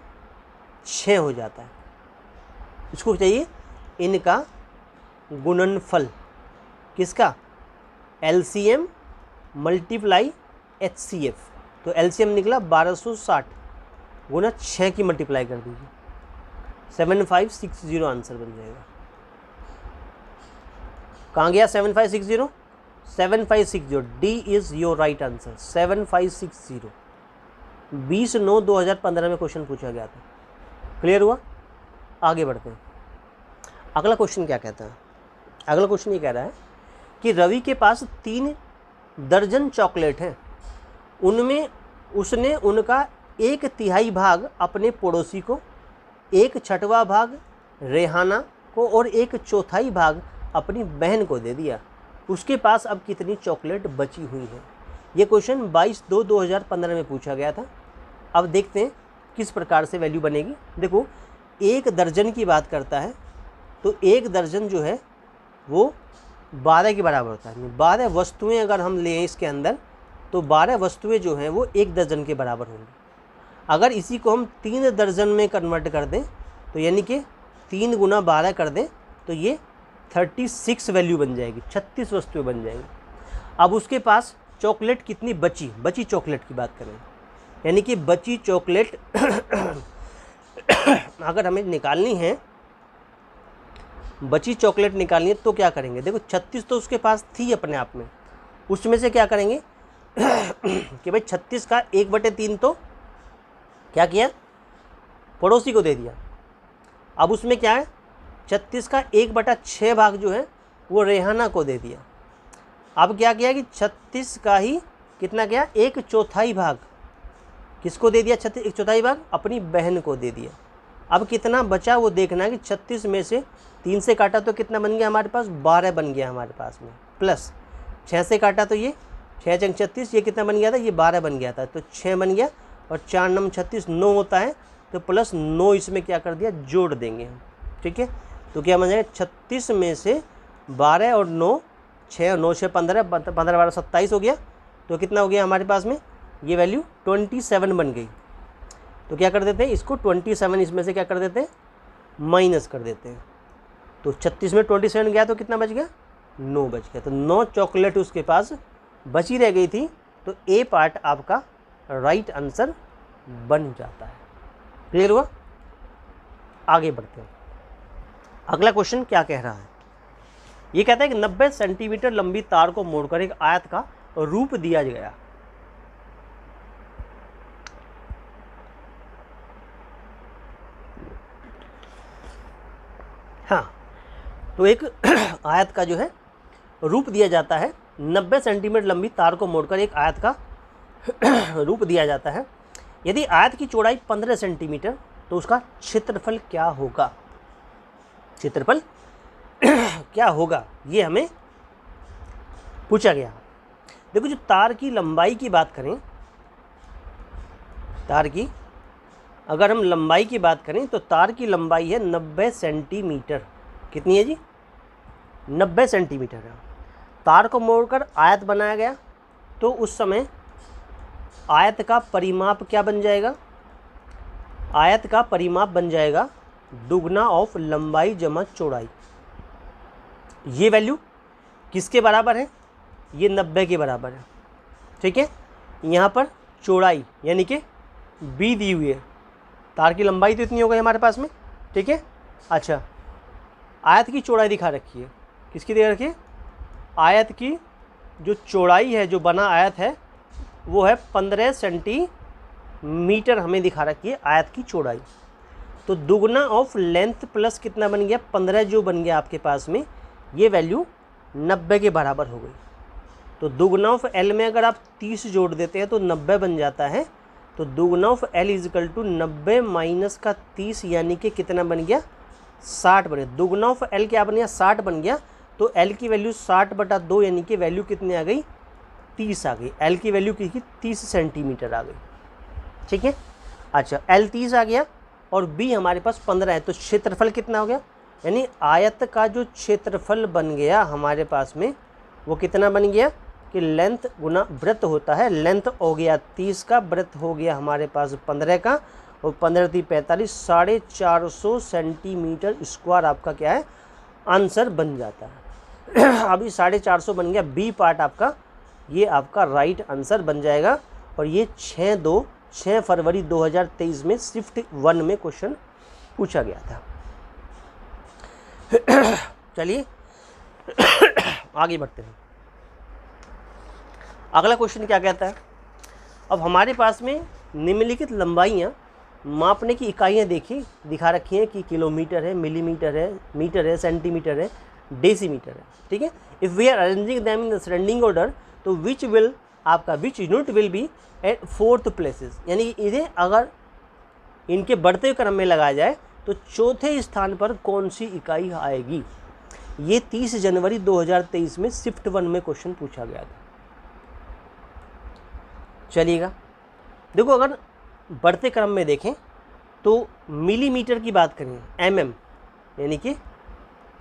6 हो जाता है। इसको चाहिए इनका गुणनफल, किसका? LCM multiply HCF। तो LCM निकला 1260, गुना 6 की मल्टीप्लाई कर दीजिए, 7560 आंसर बन जाएगा। कहाँ गया 7560? 7560, D is your right answer. 7560 20/9/2015 में क्वेश्चन पूछा गया था। क्लियर हुआ? आगे बढ़ते हैं। अगला क्वेश्चन क्या कहता है? अगला क्वेश्चन ये कह रहा है कि रवि के पास 3 दर्जन चॉकलेट हैं, उनमें उसने उनका 1/3 भाग अपने पड़ोसी को, 1/6 भाग रेहाना को और 1/4 भाग अपनी बहन को दे दिया। उसके पास अब कितनी चॉकलेट बची हुई है? ये क्वेश्चन 22/2/2015 में पूछा गया था। अब देखते हैं किस प्रकार से वैल्यू बनेगी। देखो 1 दर्जन की बात करता है तो 1 दर्जन जो है वो 12 के बराबर होता है। 12 वस्तुएं अगर हम लें इसके अंदर तो 12 वस्तुएं जो हैं वो 1 दर्जन के बराबर होंगी। अगर इसी को हम 3 दर्जन में कन्वर्ट कर दें तो यानी कि 3 गुना 12 कर दें तो ये 36 वैल्यू बन जाएगी, 36 वस्तुएं बन जाएंगी। अब उसके पास चॉकलेट कितनी बची चॉकलेट की बात करें, यानी कि बची चॉकलेट अगर हमें निकालनी है, बची चॉकलेट निकालनी है तो क्या करेंगे? देखो 36 तो उसके पास थी अपने आप में, उसमें से क्या करेंगे कि भाई 36 का 1/3 तो क्या किया? पड़ोसी को दे दिया। अब उसमें क्या है? 36 का 1/6 भाग जो है वो रेहाना को दे दिया। अब क्या किया कि 36 का ही कितना किया? 1/4 भाग किसको दे दिया? 1/4 भाग अपनी बहन को दे दिया। अब कितना बचा वो देखना है कि 36 में से 3 से काटा तो कितना बन गया हमारे पास? 12 बन गया हमारे पास में, प्लस 6 से काटा तो ये 6 × 36, ये कितना बन गया था? ये 12 बन गया था, तो 6 बन गया और 4 × 9 36, 9 होता है, तो प्लस 9 इसमें क्या कर दिया? जोड़ देंगे हम। ठीक है, तो क्या बन जाएगा? 36 में से 12 और 9, 6 और 9 6 15, 15 12 27 हो गया। तो कितना हो गया हमारे पास में? ये वैल्यू 27 बन गई। तो क्या कर देते हैं इसको? 27 इसमें से क्या कर देते हैं? माइनस कर देते हैं। तो 36 में 27 गया तो कितना बच गया? 9 बच गया। तो 9 चॉकलेट उसके पास बची रह गई थी, तो ए पार्ट आपका राइट आंसर बन जाता है। क्लियर हुआ? आगे बढ़ते हैं। अगला क्वेश्चन क्या कह रहा है? ये कहता है कि 90 सेंटीमीटर लंबी तार को मोड़कर एक आयत का रूप दिया गया। हाँ, तो एक आयत का जो है रूप दिया जाता है। 90 सेंटीमीटर लंबी तार को मोड़कर एक आयत का रूप दिया जाता है। यदि आयत की चौड़ाई 15 सेंटीमीटर तो उसका क्षेत्रफल क्या होगा? क्षेत्रफल क्या होगा ये हमें पूछा गया। देखो जो तार की लंबाई की बात करें, तार की अगर हम लंबाई की बात करें तो तार की लंबाई है 90 सेंटीमीटर। कितनी है जी? 90 सेंटीमीटर है। तार को मोड़कर आयत बनाया गया तो उस समय आयत का परिमाप क्या बन जाएगा? आयत का परिमाप बन जाएगा दुगना ऑफ लंबाई जमा चौड़ाई। ये वैल्यू किसके बराबर है? ये 90 के बराबर है। ठीक है, यहाँ पर चौड़ाई यानी कि बी दी हुई है, तार की लंबाई तो इतनी हो गई हमारे पास में। ठीक है, अच्छा आयत की चौड़ाई दिखा रखी है। किसकी दिखा रखी है? आयत की जो चौड़ाई है, जो बना आयत है वो है 15 सेंटीमीटर हमें दिखा रखी है आयत की चौड़ाई। तो दुगना ऑफ लेंथ प्लस कितना बन गया? 15 जो बन गया आपके पास में, ये वैल्यू 90 के बराबर हो गई। तो दुगना ऑफ एल में अगर आप 30 जोड़ देते हैं तो 90 बन जाता है। तो दुगना of L equal to 90 minus का 30 यानी कि कितना बन गया? 60 बन गया। दुगना ऑफ एल क्या बन गया? 60 बन गया। तो एल की वैल्यू 60/2 यानी कि वैल्यू कितनी आ गई? 30 आ गई। एल की वैल्यू की 30 सेंटीमीटर आ गई। ठीक है, अच्छा एल 30 आ गया और बी हमारे पास 15 है। तो क्षेत्रफल कितना हो गया? यानी आयत का जो क्षेत्रफल बन गया हमारे पास में वो कितना बन गया कि लेंथ गुना वृत्त होता है। लेंथ हो गया 30 का, वृत्त हो गया हमारे पास 15 का, और 15 × 45 450 सेंटीमीटर स्क्वायर आपका क्या है? आंसर बन जाता है। अभी 450 बन गया। बी पार्ट आपका ये आपका राइट आंसर बन जाएगा। और ये 6, 2, 6 फरवरी 2023 में शिफ्ट 1 में क्वेश्चन पूछा गया था। चलिए आगे बढ़ते हैं। अगला क्वेश्चन क्या कहता है, अब हमारे पास में निम्नलिखित लंबाइयाँ मापने की इकाइयाँ दिखा रखी हैं कि किलोमीटर है, मिलीमीटर है, मीटर है, सेंटीमीटर है, डेसीमीटर है। ठीक है, if we are arranging them in ascending order तो which unit will be at 4th places, यानी इन्हें अगर इनके बढ़ते क्रम में लगाया जाए तो चौथे स्थान पर कौन सी इकाई आएगी। ये 30 जनवरी 2023 में शिफ्ट 1 में क्वेश्चन पूछा गया था। चलिएगा, देखो अगर बढ़ते क्रम में देखें तो मिलीमीटर की बात करें, mm, यानी कि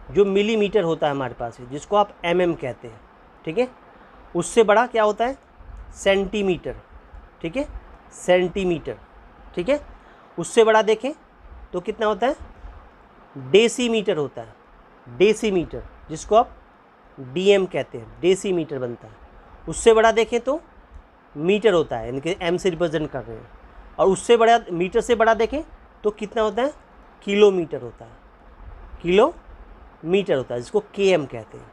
जो मिलीमीटर होता है हमारे पास है, जिसको आप mm कहते हैं, ठीक है, उससे बड़ा क्या होता है सेंटीमीटर, ठीक है, सेंटीमीटर, ठीक है, उससे बड़ा देखें तो कितना होता है डेसीमीटर होता है, डेसीमीटर, जिसको आप dm कहते हैं, डेसीमीटर बनता है। उससे बड़ा देखें तो मीटर होता है, यानी कि m से रिप्रेजेंट कर रहे हैं। और उससे बड़ा, मीटर से बड़ा देखें तो कितना होता है किलोमीटर होता है, किलोमीटर होता है, जिसको km कहते हैं।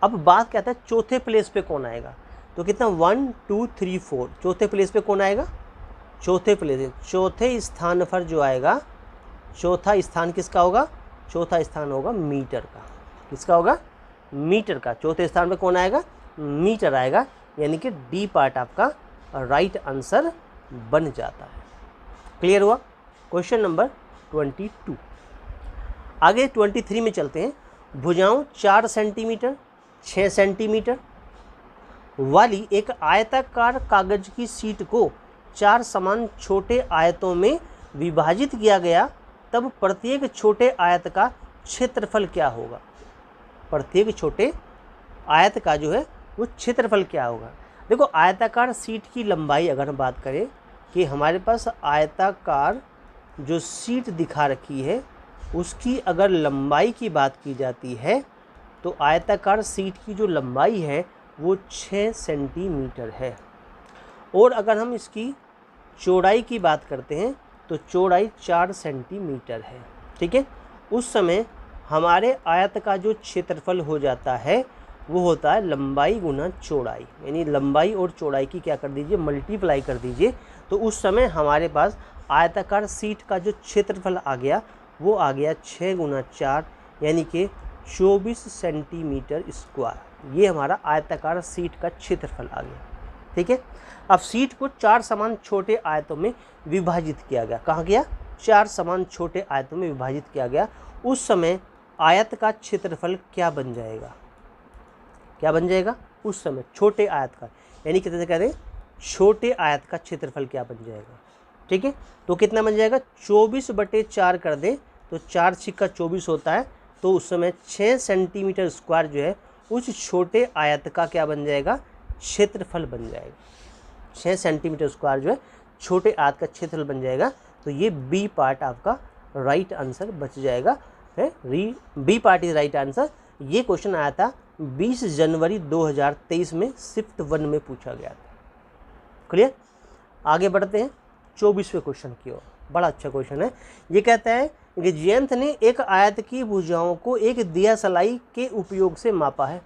अब बात कहता है चौथे प्लेस पे कौन आएगा, तो कितना 1 2 3 4, चौथे प्लेस पे कौन आएगा, चौथे स्थान पर जो आएगा, चौथा स्थान किसका होगा, चौथा स्थान होगा मीटर का। किसका होगा, मीटर का। चौथे स्थान पे कौन आएगा, मीटर आएगा, यानी कि डी पार्ट आपका राइट आंसर बन जाता है। क्लियर हुआ। Question number 22। आगे 23 में चलते हैं। भुजाओं 4 सेंटीमीटर 6 सेंटीमीटर वाली एक आयताकार कागज की शीट को 4 समान छोटे आयतों में विभाजित किया गया, तब प्रत्येक छोटे आयत का क्षेत्रफल क्या होगा। प्रत्येक छोटे आयत का जो है वो क्षेत्रफल क्या होगा। देखो आयताकार शीट की लंबाई अगर हम बात करें कि हमारे पास आयताकार जो शीट दिखा रखी है उसकी अगर लंबाई की बात की जाती है तो आयताकार शीट की जो लंबाई है वो 6 सेंटीमीटर है। और अगर हम इसकी चौड़ाई की बात करते हैं तो चौड़ाई 4 सेंटीमीटर है। ठीक है, उस समय हमारे आयत का जो क्षेत्रफल हो जाता है वो होता है लंबाई गुना चौड़ाई, यानी लंबाई और चौड़ाई की क्या कर दीजिए, मल्टीप्लाई कर दीजिए। तो उस समय हमारे पास आयताकार शीट का जो क्षेत्रफल आ गया वो आ गया 6 गुना 4, यानी कि 24 सेंटीमीटर स्क्वायर। ये हमारा आयताकार शीट का क्षेत्रफल आ गया। ठीक है, अब शीट को 4 समान छोटे आयतों में विभाजित किया गया। कहाँ गया, 4 समान छोटे आयतों में विभाजित किया गया। उस समय आयत का क्षेत्रफल क्या बन जाएगा, क्या बन जाएगा उस समय छोटे आयत का, यानी कितने कहते हैं छोटे आयत का क्षेत्रफल क्या बन जाएगा। ठीक है, तो कितना बन जाएगा 24/4 कर दें तो 4 छिक्का 24 होता है। तो उस समय 6 सेंटीमीटर स्क्वायर जो है उस छोटे आयत का क्या बन जाएगा, क्षेत्रफल बन जाएगा। 6 सेंटीमीटर स्क्वायर जो है छोटे आयत का क्षेत्रफल बन जाएगा। तो ये बी पार्ट आपका राइट आंसर बच जाएगा है, B part is right answer. ये क्वेश्चन आया था 20 जनवरी 2023 में शिफ्ट 1 में पूछा गया था। क्लियर। आगे बढ़ते हैं 24वें क्वेश्चन की ओर। बड़ा अच्छा क्वेश्चन है। ये कहता है कि जयंत ने एक आयत की भुजाओं को एक दिया सलाई के उपयोग से मापा है।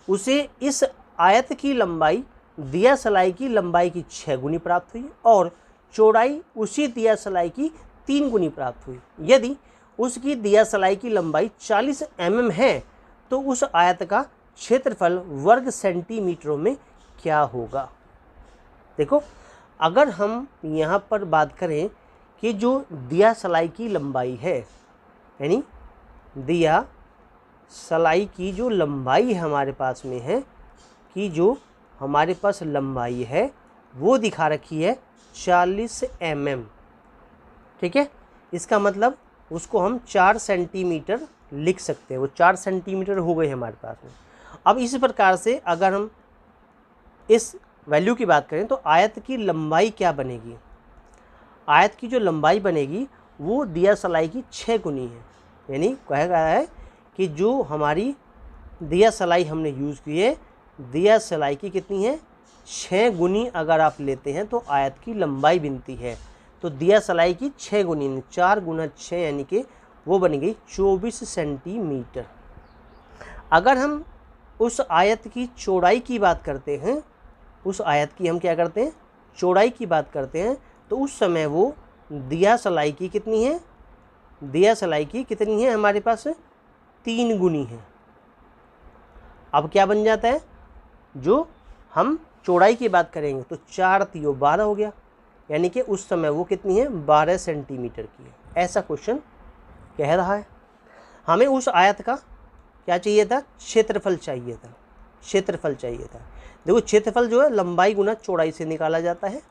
उसे इस आयत की लंबाई दिया सलाई की लंबाई की 6 गुनी प्राप्त हुई और चौड़ाई उसी दिया सलाई की 3 गुनी प्राप्त हुई। यदि उसकी दिया सलाई की लंबाई 40 mm है तो उस आयत का क्षेत्रफल वर्ग सेंटीमीटरों में क्या होगा। देखो अगर हम यहाँ पर बात करें कि जो दिया सलाई की लंबाई है, यानी दिया सलाई की जो लंबाई हमारे पास में है, कि जो हमारे पास लंबाई है वो दिखा रखी है 40 mm। ठीक है, इसका मतलब उसको हम 4 सेंटीमीटर लिख सकते हैं। वो 4 सेंटीमीटर हो गए हमारे पास में। अब इस प्रकार से अगर हम इस वैल्यू की बात करें तो आयत की लंबाई क्या बनेगी, आयत की जो लंबाई बनेगी वो दिया सलाई की 6 गुनी है। यानी कहा गया है कि जो हमारी दिया सलाई हमने यूज़ की है, दिया सलाई की कितनी है 6 गुनी अगर आप लेते हैं तो आयत की लंबाई बनती है। तो दिया सलाई की 6 गुनी 4 गुना 6 यानी कि वो बन गई 24 सेंटीमीटर। अगर हम उस आयत की चौड़ाई की बात करते हैं, उस आयत की हम क्या करते हैं, चौड़ाई की बात करते हैं, तो उस समय वो दिया सलाई की कितनी है, दिया सलाई की कितनी है हमारे पास 3 गुनी है। अब क्या बन जाता है, जो हम चौड़ाई की बात करेंगे तो 4 3 12 हो गया, यानी कि उस समय वो कितनी है 12 सेंटीमीटर की है। ऐसा क्वेश्चन कह रहा है। हमें उस आयत का क्या चाहिए था, क्षेत्रफल चाहिए था, क्षेत्रफल चाहिए था। देखो क्षेत्रफल जो है लंबाई गुना चौड़ाई से निकाला जाता है,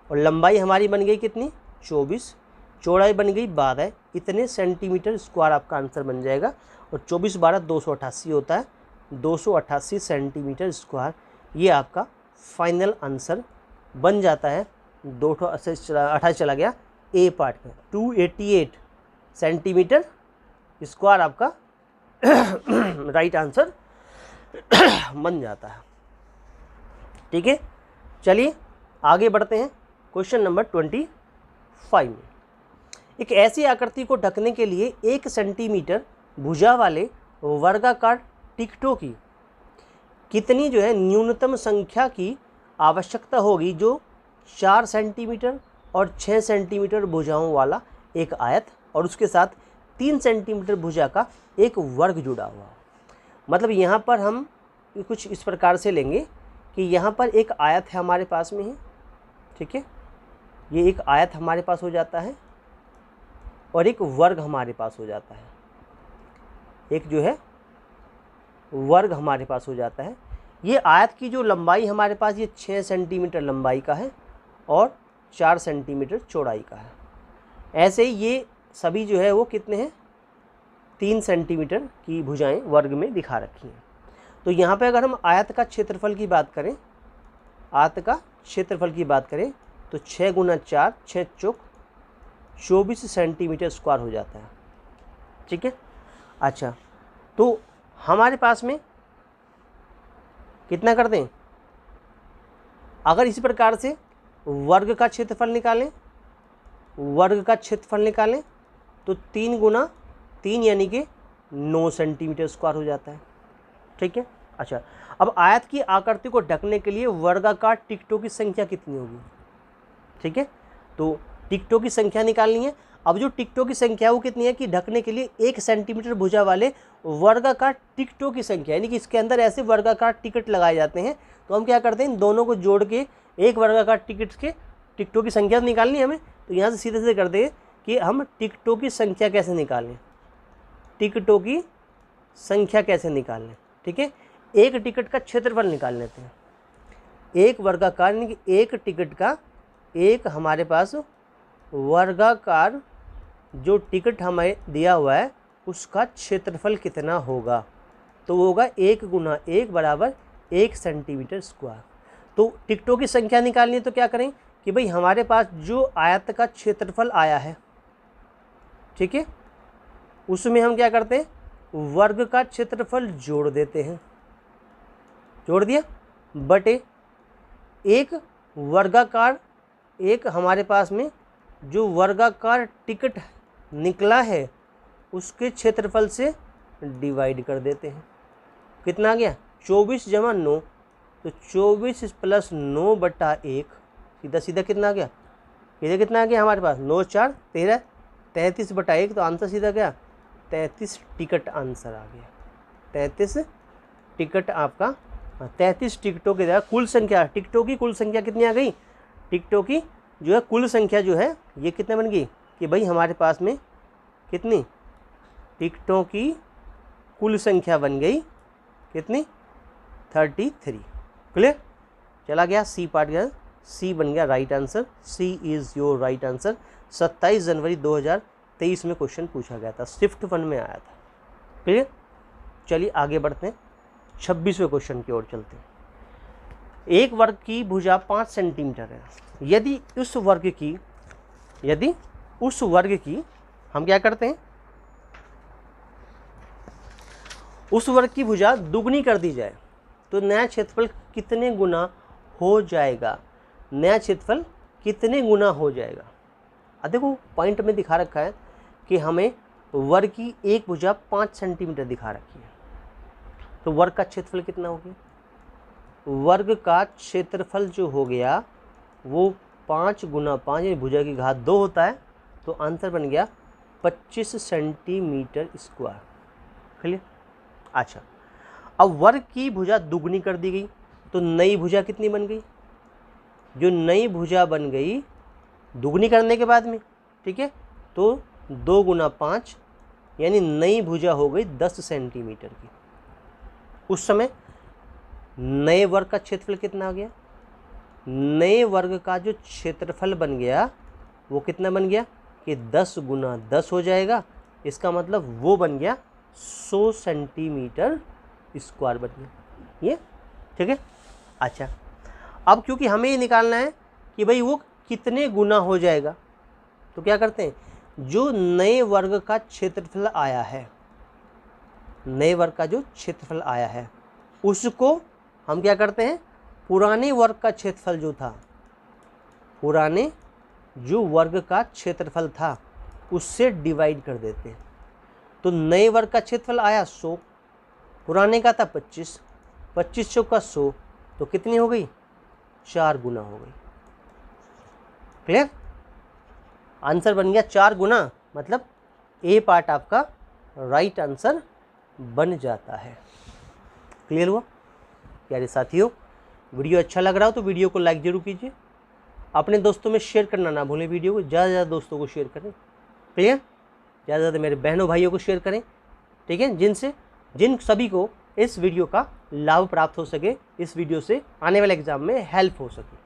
और लंबाई हमारी बन गई कितनी 24, चौड़ाई बन गई 12, इतने सेंटीमीटर स्क्वायर आपका आंसर बन जाएगा। और 24 12 288 होता है, 288 सेंटीमीटर स्क्वायर ये आपका फाइनल आंसर बन जाता है। 288 चला गया ए पार्ट में, 288 सेंटीमीटर स्क्वायर आपका राइट आंसर बन जाता है। ठीक है, चलिए आगे बढ़ते हैं। क्वेश्चन नंबर 25 में एक ऐसी आकृति को ढकने के लिए 1 सेंटीमीटर भुजा वाले वर्गाकार टिकटों की कितनी जो है न्यूनतम संख्या की आवश्यकता होगी, जो 4 सेंटीमीटर और 6 सेंटीमीटर भुजाओं वाला एक आयत और उसके साथ 3 सेंटीमीटर भुजा का एक वर्ग जुड़ा हुआ। मतलब यहाँ पर हम कुछ इस प्रकार से लेंगे कि यहाँ पर एक आयत है हमारे पास में है, ठीक है, ये एक आयत हमारे पास हो जाता है और एक वर्ग हमारे पास हो जाता है, एक जो है वर्ग हमारे पास हो जाता है। ये आयत की जो लंबाई हमारे पास ये 6 सेंटीमीटर लंबाई का है और 4 सेंटीमीटर चौड़ाई का है। ऐसे ही ये सभी जो है वो कितने हैं 3 सेंटीमीटर की भुजाएं वर्ग में दिखा रखी हैं। तो यहाँ पे अगर हम आयत का क्षेत्रफल की बात करें, आयत का क्षेत्रफल की बात करें तो 6 गुना 4 6 चौक 24 सेंटीमीटर स्क्वायर हो जाता है। ठीक है, अच्छा तो हमारे पास में कितना कर दें, अगर इसी प्रकार से वर्ग का क्षेत्रफल निकालें, वर्ग का क्षेत्रफल निकालें तो 3 गुना 3 यानी कि 9 सेंटीमीटर स्क्वायर हो जाता है। ठीक है, अच्छा अब आयत की आकृति को ढकने के लिए वर्गाकार टिकटों की संख्या कितनी होगी। ठीक है, तो टिकटों की संख्या निकालनी है। अब जो टिकटों की संख्या वो कितनी है कि ढकने के लिए 1 सेंटीमीटर भुजा वाले वर्गाकार टिकटों की संख्या, यानी कि इसके अंदर ऐसे वर्गाकार टिकट लगाए जाते हैं। तो हम क्या करते हैं, इन दोनों को जोड़ के एक वर्गाकार टिकटों की संख्या निकालनी है हमें। तो यहाँ से सीधे सीधे करते हैं कि हम टिकटों की संख्या कैसे निकालें, टिकटों की संख्या कैसे निकालें। ठीक है, एक टिकट का क्षेत्रफल निकाल लेते हैं। एक वर्गाकार यानी कि एक टिकट का, एक हमारे पास वर्गाकार जो टिकट हमें दिया हुआ है उसका क्षेत्रफल कितना होगा, तो वो होगा 1 गुना 1 बराबर 1 सेंटीमीटर स्क्वायर। तो टिकटों की संख्या निकालनी है तो क्या करें कि भाई हमारे पास जो आयत का क्षेत्रफल आया है, ठीक है, उसमें हम क्या करते हैं, वर्ग का क्षेत्रफल जोड़ देते हैं, जोड़ दिया बटे एक वर्गाकार, एक हमारे पास में जो वर्गाकार टिकट निकला है उसके क्षेत्रफल से डिवाइड कर देते हैं। कितना आ गया 24 जमा 9, तो 24 प्लस 9 बटा 1 सीधा सीधा कितना आ गया, इधर कितना आ गया हमारे पास 9 4 13 33 बटा 1, तो आंसर सीधा गया 33 टिकट आंसर आ गया। 33 टिकट आपका, 33 टिकटों की जगह कुल संख्या, टिकटों की कुल संख्या कितनी आ गई, टिकटों की जो है कुल संख्या जो है ये कितने बन गई कि भाई हमारे पास में कितनी टिकटों की कुल संख्या बन गई कितनी 33। क्लियर, चला गया सी पार्ट गया, सी बन गया right answer. C is your right answer. 27 जनवरी 2023 में क्वेश्चन पूछा गया था, शिफ्ट 1 में आया था। क्लियर, चलिए आगे बढ़ते हैं, 26वें क्वेश्चन की ओर चलते हैं। एक वर्ग की भुजा 5 सेंटीमीटर है। यदि उस वर्ग की हम क्या करते हैं, उस वर्ग की भुजा दुगनी कर दी जाए तो नया क्षेत्रफल कितने गुना हो जाएगा, नया क्षेत्रफल कितने गुना हो जाएगा। अब देखो पॉइंट में दिखा रखा है कि हमें वर्ग की एक भुजा 5 सेंटीमीटर दिखा रखी है, तो वर्ग का क्षेत्रफल कितना हो गया, वर्ग का क्षेत्रफल जो हो गया वो 5 गुना 5 भुजा की घात 2 होता है, तो आंसर बन गया 25 सेंटीमीटर स्क्वायर। क्लियर। अच्छा, अब वर्ग की भुजा दुगनी कर दी गई, तो नई भुजा कितनी बन गई, जो नई भुजा बन गई दुगनी करने के बाद में, ठीक है, तो 2 गुना 5 यानी नई भुजा हो गई 10 सेंटीमीटर की। उस समय नए वर्ग का क्षेत्रफल कितना हो गया, नए वर्ग का जो क्षेत्रफल बन गया वो कितना बन गया कि 10 गुना 10 हो जाएगा, इसका मतलब वो बन गया 100 सेंटीमीटर स्क्वायर बन गया ये, ठीक है। अच्छा, अब क्योंकि हमें ये निकालना है कि भाई वो कितने गुना हो जाएगा, तो क्या करते हैं, जो नए वर्ग का क्षेत्रफल आया है, नए वर्ग का जो क्षेत्रफल आया है उसको हम क्या करते हैं, पुराने वर्ग का क्षेत्रफल जो था, पुराने जो वर्ग का क्षेत्रफल था उससे डिवाइड कर देते हैं। तो नए वर्ग का क्षेत्रफल आया 100, पुराने का था 25, 25 चौका 100, तो कितनी हो गई, 4 गुना हो गई। क्लियर। आंसर बन गया 4 गुना, मतलब ए पार्ट आपका राइट आंसर बन जाता है। क्लियर हुआ प्यारे साथियों। वीडियो अच्छा लग रहा हो तो वीडियो को लाइक जरूर कीजिए, अपने दोस्तों में शेयर करना ना भूलें, वीडियो को ज़्यादा से ज़्यादा दोस्तों को शेयर करें। क्लियर। ज़्यादा से ज़्यादा मेरे बहनों भाइयों को शेयर करें, ठीक है, जिन सभी को इस वीडियो का लाभ प्राप्त हो सके, इस वीडियो से आने वाले एग्जाम में हेल्प हो सके।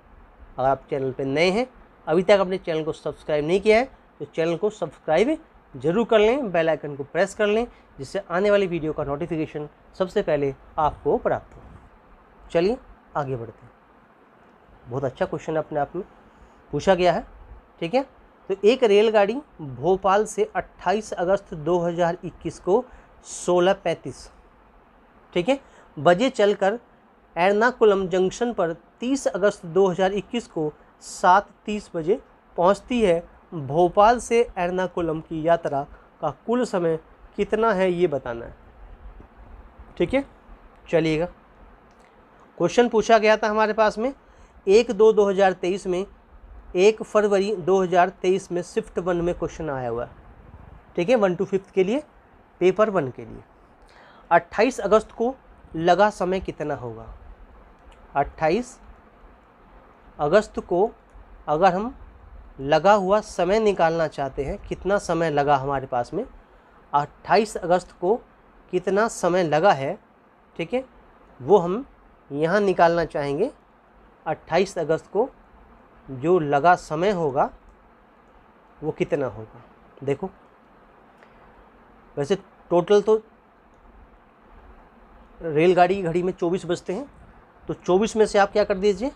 अगर आप चैनल पर नए हैं, अभी तक अपने चैनल को सब्सक्राइब नहीं किया है, तो चैनल को सब्सक्राइब जरूर कर लें, बेल आइकन को प्रेस कर लें, जिससे आने वाली वीडियो का नोटिफिकेशन सबसे पहले आपको प्राप्त हो। चलिए आगे बढ़ते हैं। बहुत अच्छा क्वेश्चन अपने आप में पूछा गया है, ठीक है। तो एक रेलगाड़ी भोपाल से 28 अगस्त 2021 को 16:35, ठीक है, बजे चलकर एर्नाकुलम जंक्शन पर 30 अगस्त 2021 को 7:30 बजे पहुंचती है। भोपाल से एर्नाकुलम की यात्रा का कुल समय कितना है ये बताना है, ठीक है। चलिएगा, क्वेश्चन पूछा गया था हमारे पास में 1/2/2023 में, 1 फरवरी 2023 में शिफ्ट 1 में क्वेश्चन आया हुआ है, ठीक है, 1 to 5 के लिए, पेपर 1 के लिए। 28 अगस्त को लगा समय कितना होगा, 28 अगस्त को अगर हम लगा हुआ समय निकालना चाहते हैं, कितना समय लगा हमारे पास में, 28 अगस्त को कितना समय लगा है, ठीक है, वो हम यहाँ निकालना चाहेंगे। 28 अगस्त को जो लगा समय होगा वो कितना होगा। देखो वैसे टोटल तो रेलगाड़ी की घड़ी में 24 बजते हैं, तो 24 में से आप क्या कर दीजिए,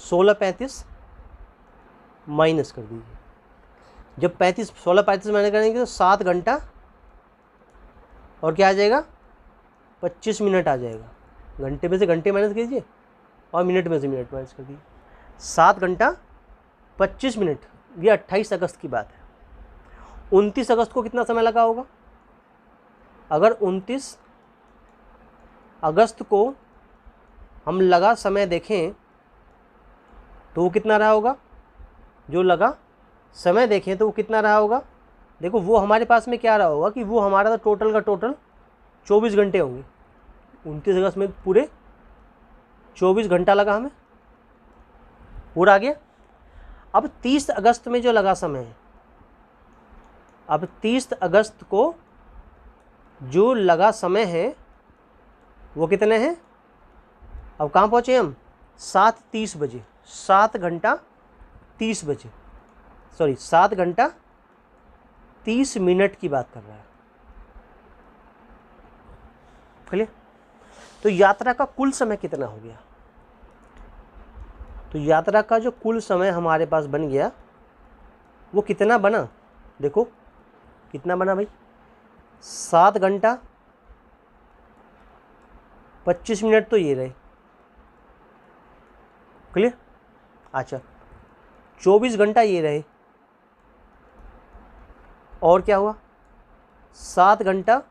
16:35 माइनस कर दीजिए। जब 16:35 माइनस करेंगे तो 7 घंटा और क्या आ जाएगा, 25 मिनट आ जाएगा। घंटे में से घंटे माइनस कीजिए और मिनट में से मिनट माइनस कर दीजिए। 7 घंटा 25 मिनट, ये 28 अगस्त की बात है। 29 अगस्त को कितना समय लगा होगा, अगर 29 अगस्त को हम लगा समय देखें तो वो कितना रहा होगा, जो लगा समय देखें तो वो कितना रहा होगा। देखो वो हमारे पास में क्या रहा होगा कि वो हमारा तो टोटल का टोटल 24 घंटे होंगे। 29 अगस्त में पूरे 24 घंटा लगा हमें, पूरा आ गया। अब 30 अगस्त में जो लगा समय है, अब 30 अगस्त को जो लगा समय है वो कितने हैं, अब कहाँ पहुँचे हम, 7:30 बजे, 7 घंटा 30 बजे, सॉरी 7 घंटा 30 मिनट की बात कर रहा है। क्लियर। तो यात्रा का कुल समय कितना हो गया, तो यात्रा का जो कुल समय हमारे पास बन गया वो कितना बना, देखो कितना बना भाई, 7 घंटा 25 मिनट तो ये रहे, क्लियर। अच्छा 24 घंटा ये रहे, और क्या हुआ 7 घंटा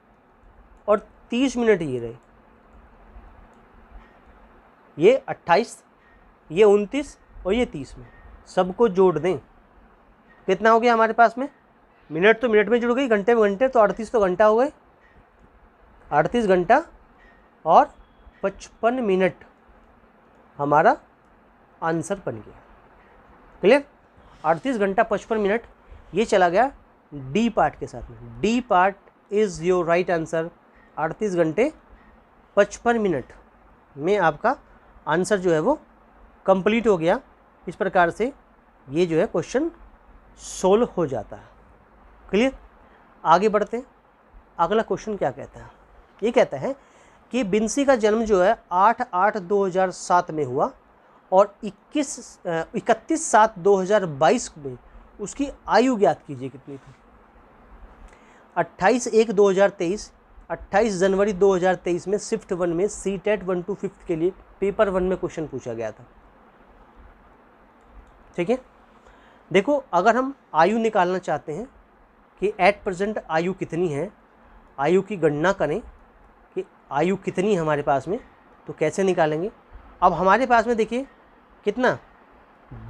और 30 मिनट ये रहे, ये 28, ये 29 और ये 30 में सबको जोड़ दें, कितना हो गया हमारे पास में, मिनट तो मिनट में जुड़ गई, घंटे में घंटे, तो 38 तो घंटा हो गए, 38 घंटा और 55 मिनट हमारा आंसर बन गया। क्लियर। 38 घंटा 55 मिनट ये चला गया डी पार्ट के साथ में। D part is your right answer. 38 घंटे 55 मिनट में आपका आंसर जो है वो कंप्लीट हो गया। इस प्रकार से ये जो है क्वेश्चन सोल्व हो जाता है। क्लियर। आगे बढ़ते हैं। अगला क्वेश्चन क्या कहता है, ये कहता है कि विंसी का जन्म जो है 8/8/2007 में हुआ और 31/7/2022 में उसकी आयु ज्ञात कीजिए कितनी थी। 28/1/2023, 28 जनवरी 2023 में शिफ्ट 1 में CTET 1 to 5 के लिए पेपर 1 में क्वेश्चन पूछा गया था। ठीक है, देखो अगर हम आयु निकालना चाहते हैं कि एट प्रेजेंट आयु कितनी है, आयु की गणना करें कि आयु कितनी है हमारे पास में, तो कैसे निकालेंगे। अब हमारे पास में देखिए कितना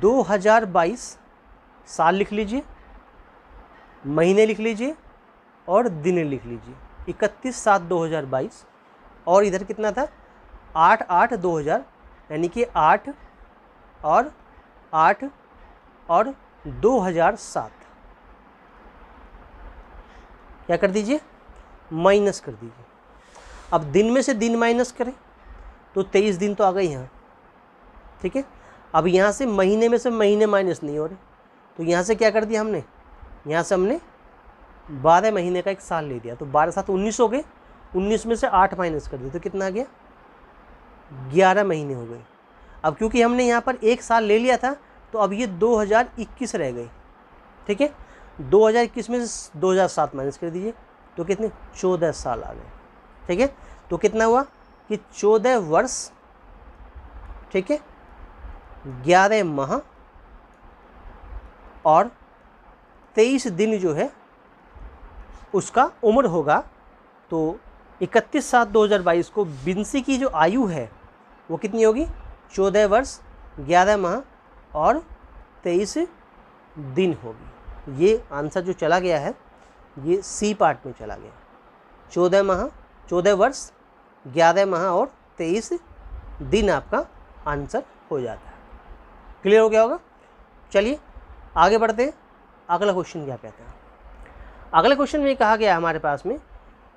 2022 साल लिख लीजिए, महीने लिख लीजिए और दिन लिख लीजिए। 31/7/2022 और इधर कितना था 8/8/2000, यानी कि 8 और 8 और 2007 क्या कर दीजिए, माइनस कर दीजिए। अब दिन में से दिन माइनस करें तो 23 दिन तो आ गए यहाँ। ठीक है, अब यहाँ से महीने में से महीने माइनस नहीं हो रहे, तो यहाँ से क्या कर दिया हमने, यहाँ से हमने 12 महीने का एक साल ले दिया, तो 12/7 19 हो गए। 19 में से 8 माइनस कर दिए तो कितना आ गया, 11 महीने हो गए। अब क्योंकि हमने यहाँ पर एक साल ले लिया था तो अब ये 2021 रह गए। ठीक है, 2021 में से 2007 माइनस कर दीजिए तो कितने 14 साल आ गए। ठीक है, तो कितना हुआ कि 14 वर्ष, ठीक है, 11 माह और 23 दिन जो है उसका उम्र होगा। तो 31/7/2022 को विंसी की जो आयु है वो कितनी होगी, 14 वर्ष 11 माह और 23 दिन होगी। ये आंसर जो चला गया है ये सी पार्ट में चला गया। 14 वर्ष 11 माह और 23 दिन आपका आंसर हो जाता है। क्लियर हो गया होगा। चलिए आगे बढ़ते हैं। अगला क्वेश्चन क्या कहता है। अगले क्वेश्चन में कहा गया हमारे पास में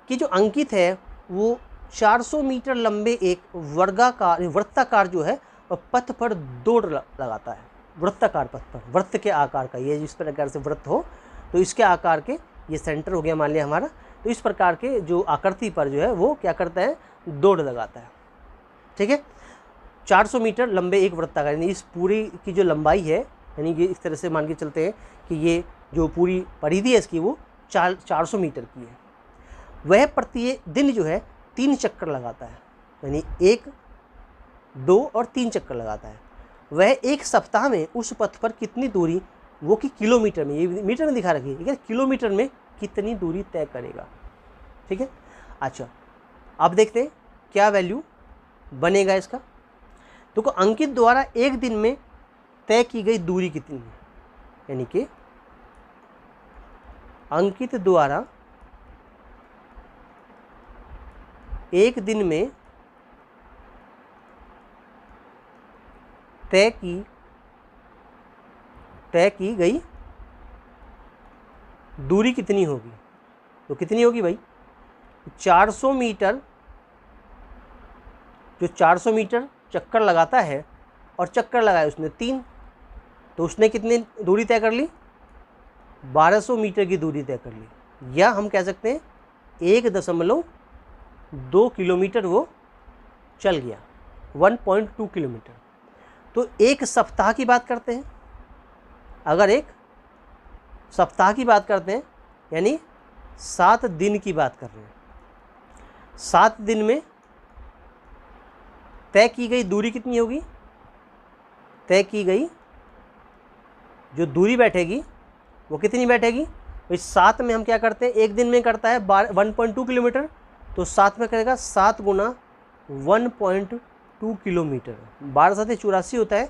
कि जो अंकित है वो 400 मीटर लंबे एक वृत्ताकार जो है पथ पर दौड़ लगाता है। वृत्ताकार पथ पर, वृत्त के आकार का, ये जिस प्रकार से वृत्त हो तो इसके आकार के, ये सेंटर हो गया मान लिया हमारा, तो इस प्रकार के जो आकृति पर जो है वो क्या करता है, दौड़ लगाता है। ठीक है, 400 मीटर लंबे एक वृत्ताकार, यानी इस पूरी की जो लंबाई है, यानी कि इस तरह से मान के चलते हैं कि ये जो पूरी परिधि है इसकी वो 400 मीटर की है। वह प्रति दिन जो है 3 चक्कर लगाता है, यानी 1, 2 और 3 चक्कर लगाता है। वह एक सप्ताह में उस पथ पर कितनी दूरी, वो कि किलोमीटर में, ये मीटर में दिखा रखी है, ठीक है, किलोमीटर में कितनी दूरी तय करेगा। ठीक है, अच्छा अब देखते हैं क्या वैल्यू बनेगा इसका। तो अंकित द्वारा एक दिन में तय की गई दूरी कितनी है, यानी कि अंकित द्वारा एक दिन में तय की गई दूरी कितनी होगी। तो कितनी होगी भाई, 400 मीटर, जो 400 मीटर चक्कर लगाता है और चक्कर लगाया उसने 3, तो उसने कितनी दूरी तय कर ली, 1200 मीटर की दूरी तय कर ली, या हम कह सकते हैं 1.2 किलोमीटर वो चल गया, 1.2 किलोमीटर। तो एक सप्ताह की बात करते हैं, अगर एक सप्ताह की बात करते हैं यानी 7 दिन की बात कर रहे हैं, 7 दिन में तय की गई दूरी कितनी होगी, तय की गई जो दूरी बैठेगी वो कितनी बैठेगी? इस 7 में हम क्या करते हैं, एक दिन में करता है 1.2 किलोमीटर, तो 7 में करेगा 7 गुना 1.2 किलोमीटर, 12×7 = 84 होता है।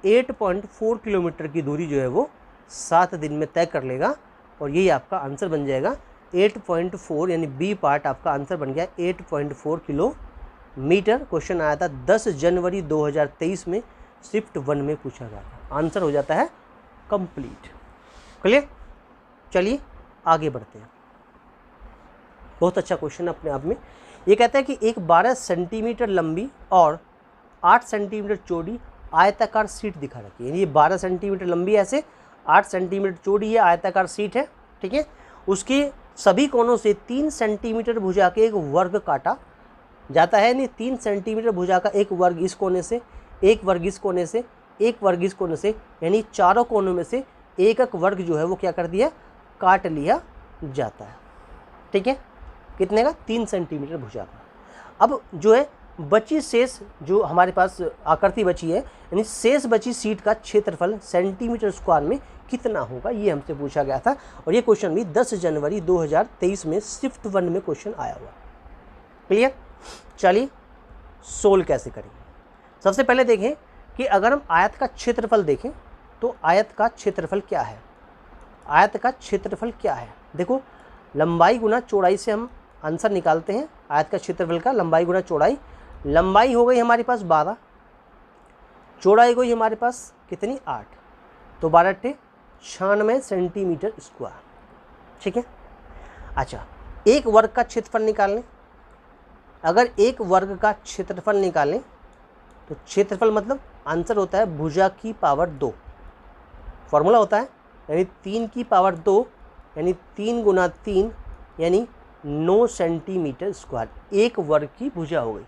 8.4 किलोमीटर की दूरी जो है वो 7 दिन में तय कर लेगा और यही आपका आंसर बन जाएगा 8.4, यानी बी पार्ट आपका आंसर बन गया 8.4 किलोमीटर। क्वेश्चन आया था 10 जनवरी 2023 में, शिफ्ट 1 में पूछा गया था। आंसर हो जाता है कंप्लीट। क्लियर? चलिए आगे बढ़ते हैं। बहुत अच्छा क्वेश्चन अपने आप में। ये कहता है कि एक 12 सेंटीमीटर लंबी और 8 सेंटीमीटर चौड़ी आयताकार सीट दिखा रखी है। ये 12 सेंटीमीटर लंबी ऐसे, 8 सेंटीमीटर चौड़ी ये आयताकार सीट है, ठीक है। उसके सभी कोनों से 3 सेंटीमीटर भुजा के एक वर्ग काटा जाता है। नहीं, 3 सेंटीमीटर भुजा का एक वर्ग इस कोने से, एक वर्ग इस कोने से, एक वर्ग इस कोने से, यानी चारों कोनों में से एक एक वर्ग जो है वो क्या कर दिया, काट लिया जाता है, ठीक है। कितने का? 3 सेंटीमीटर भुजा का। अब जो है बची शेष जो हमारे पास आकृति बची है, यानी शेष बची सीट का क्षेत्रफल सेंटीमीटर स्क्वायर में कितना होगा, ये हमसे पूछा गया था। और ये क्वेश्चन भी 10 जनवरी 2023 में शिफ्ट 1 में क्वेश्चन आया हुआ। क्लियर? चलिए सोल्व कैसे करेंगे। सबसे पहले देखें कि अगर हम आयत का क्षेत्रफल देखें तो आयत का क्षेत्रफल क्या है। आयत का क्षेत्रफल क्या है? देखो, लंबाई गुना चौड़ाई से हम आंसर निकालते हैं आयत का क्षेत्रफल का। लंबाई गुना चौड़ाई, लंबाई हो गई हमारे पास 12, चौड़ाई गई हमारे पास कितनी, 8, तो 12 × 96 सेंटीमीटर स्क्वायर, ठीक है। अच्छा, एक वर्ग का क्षेत्रफल निकालें। अगर एक वर्ग का क्षेत्रफल निकालें तो क्षेत्रफल मतलब आंसर होता है भुजा की पावर 2, फॉर्मूला होता है, यानी 3 की पावर 2, यानी 3 गुना 3, यानी 9 सेंटीमीटर स्क्वायर, एक वर्ग की भुजा हो गई,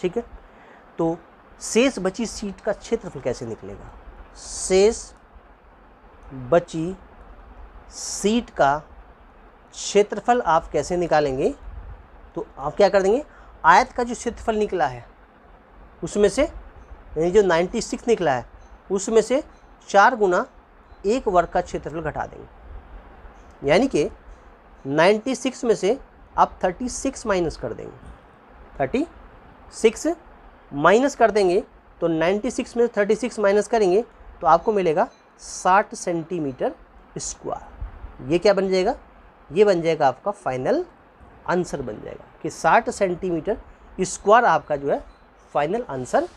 ठीक है। तो शेष बची सीट का क्षेत्रफल कैसे निकलेगा? शेष बची सीट का क्षेत्रफल आप कैसे निकालेंगे? तो आप क्या कर देंगे, आयत का जो क्षेत्रफल निकला है उसमें से, यानी जो 96 निकला है उसमें से 4 गुना एक वर्ग का क्षेत्रफल घटा देंगे, यानी कि 96 में से आप 36 माइनस कर देंगे, 36 माइनस कर देंगे, तो 96 में 36 माइनस करेंगे तो आपको मिलेगा 60 सेंटीमीटर स्क्वायर। ये क्या बन जाएगा? ये बन जाएगा आपका फाइनल आंसर बन जाएगा कि 60 सेंटीमीटर स्क्वायर आपका जो है फाइनल आंसर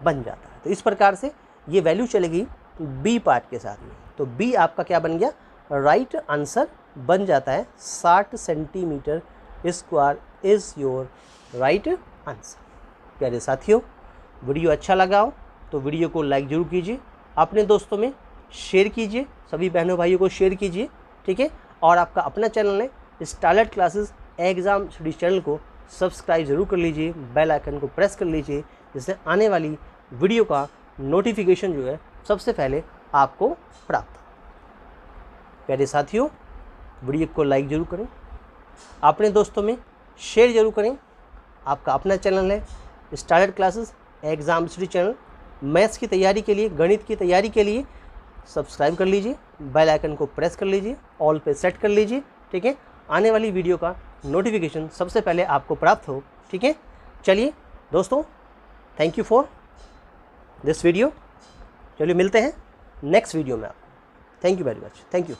बन जाता है। तो इस प्रकार से ये वैल्यू चलेगी बी पार्ट के साथ में। तो बी आपका क्या बन गया, राइट आंसर बन जाता है। 60 centimetre square is your right answer. प्यारे साथियों, वीडियो अच्छा लगा हो तो वीडियो को लाइक ज़रूर कीजिए, अपने दोस्तों में शेयर कीजिए, सभी बहनों भाइयों को शेयर कीजिए, ठीक है। और आपका अपना चैनल है starlet classes exam study channel को सब्सक्राइब ज़रूर कर लीजिए, बेल आइकन को प्रेस कर लीजिए, जिससे आने वाली वीडियो का नोटिफिकेशन जो है सबसे पहले आपको प्राप्त हो। प्यारे साथियों, वीडियो को लाइक ज़रूर करें, अपने दोस्तों में शेयर ज़रूर करें। आपका अपना चैनल है starlet classes exam study channel. Maths की तैयारी के लिए, गणित की तैयारी के लिए सब्सक्राइब कर लीजिए, बेल आइकन को प्रेस कर लीजिए, ऑल पे सेट कर लीजिए, ठीक है। आने वाली वीडियो का नोटिफिकेशन सबसे पहले आपको प्राप्त हो, ठीक है। चलिए दोस्तों, thank you for this video. चलिए मिलते हैं नेक्स्ट वीडियो में। आप thank you very much, thank you.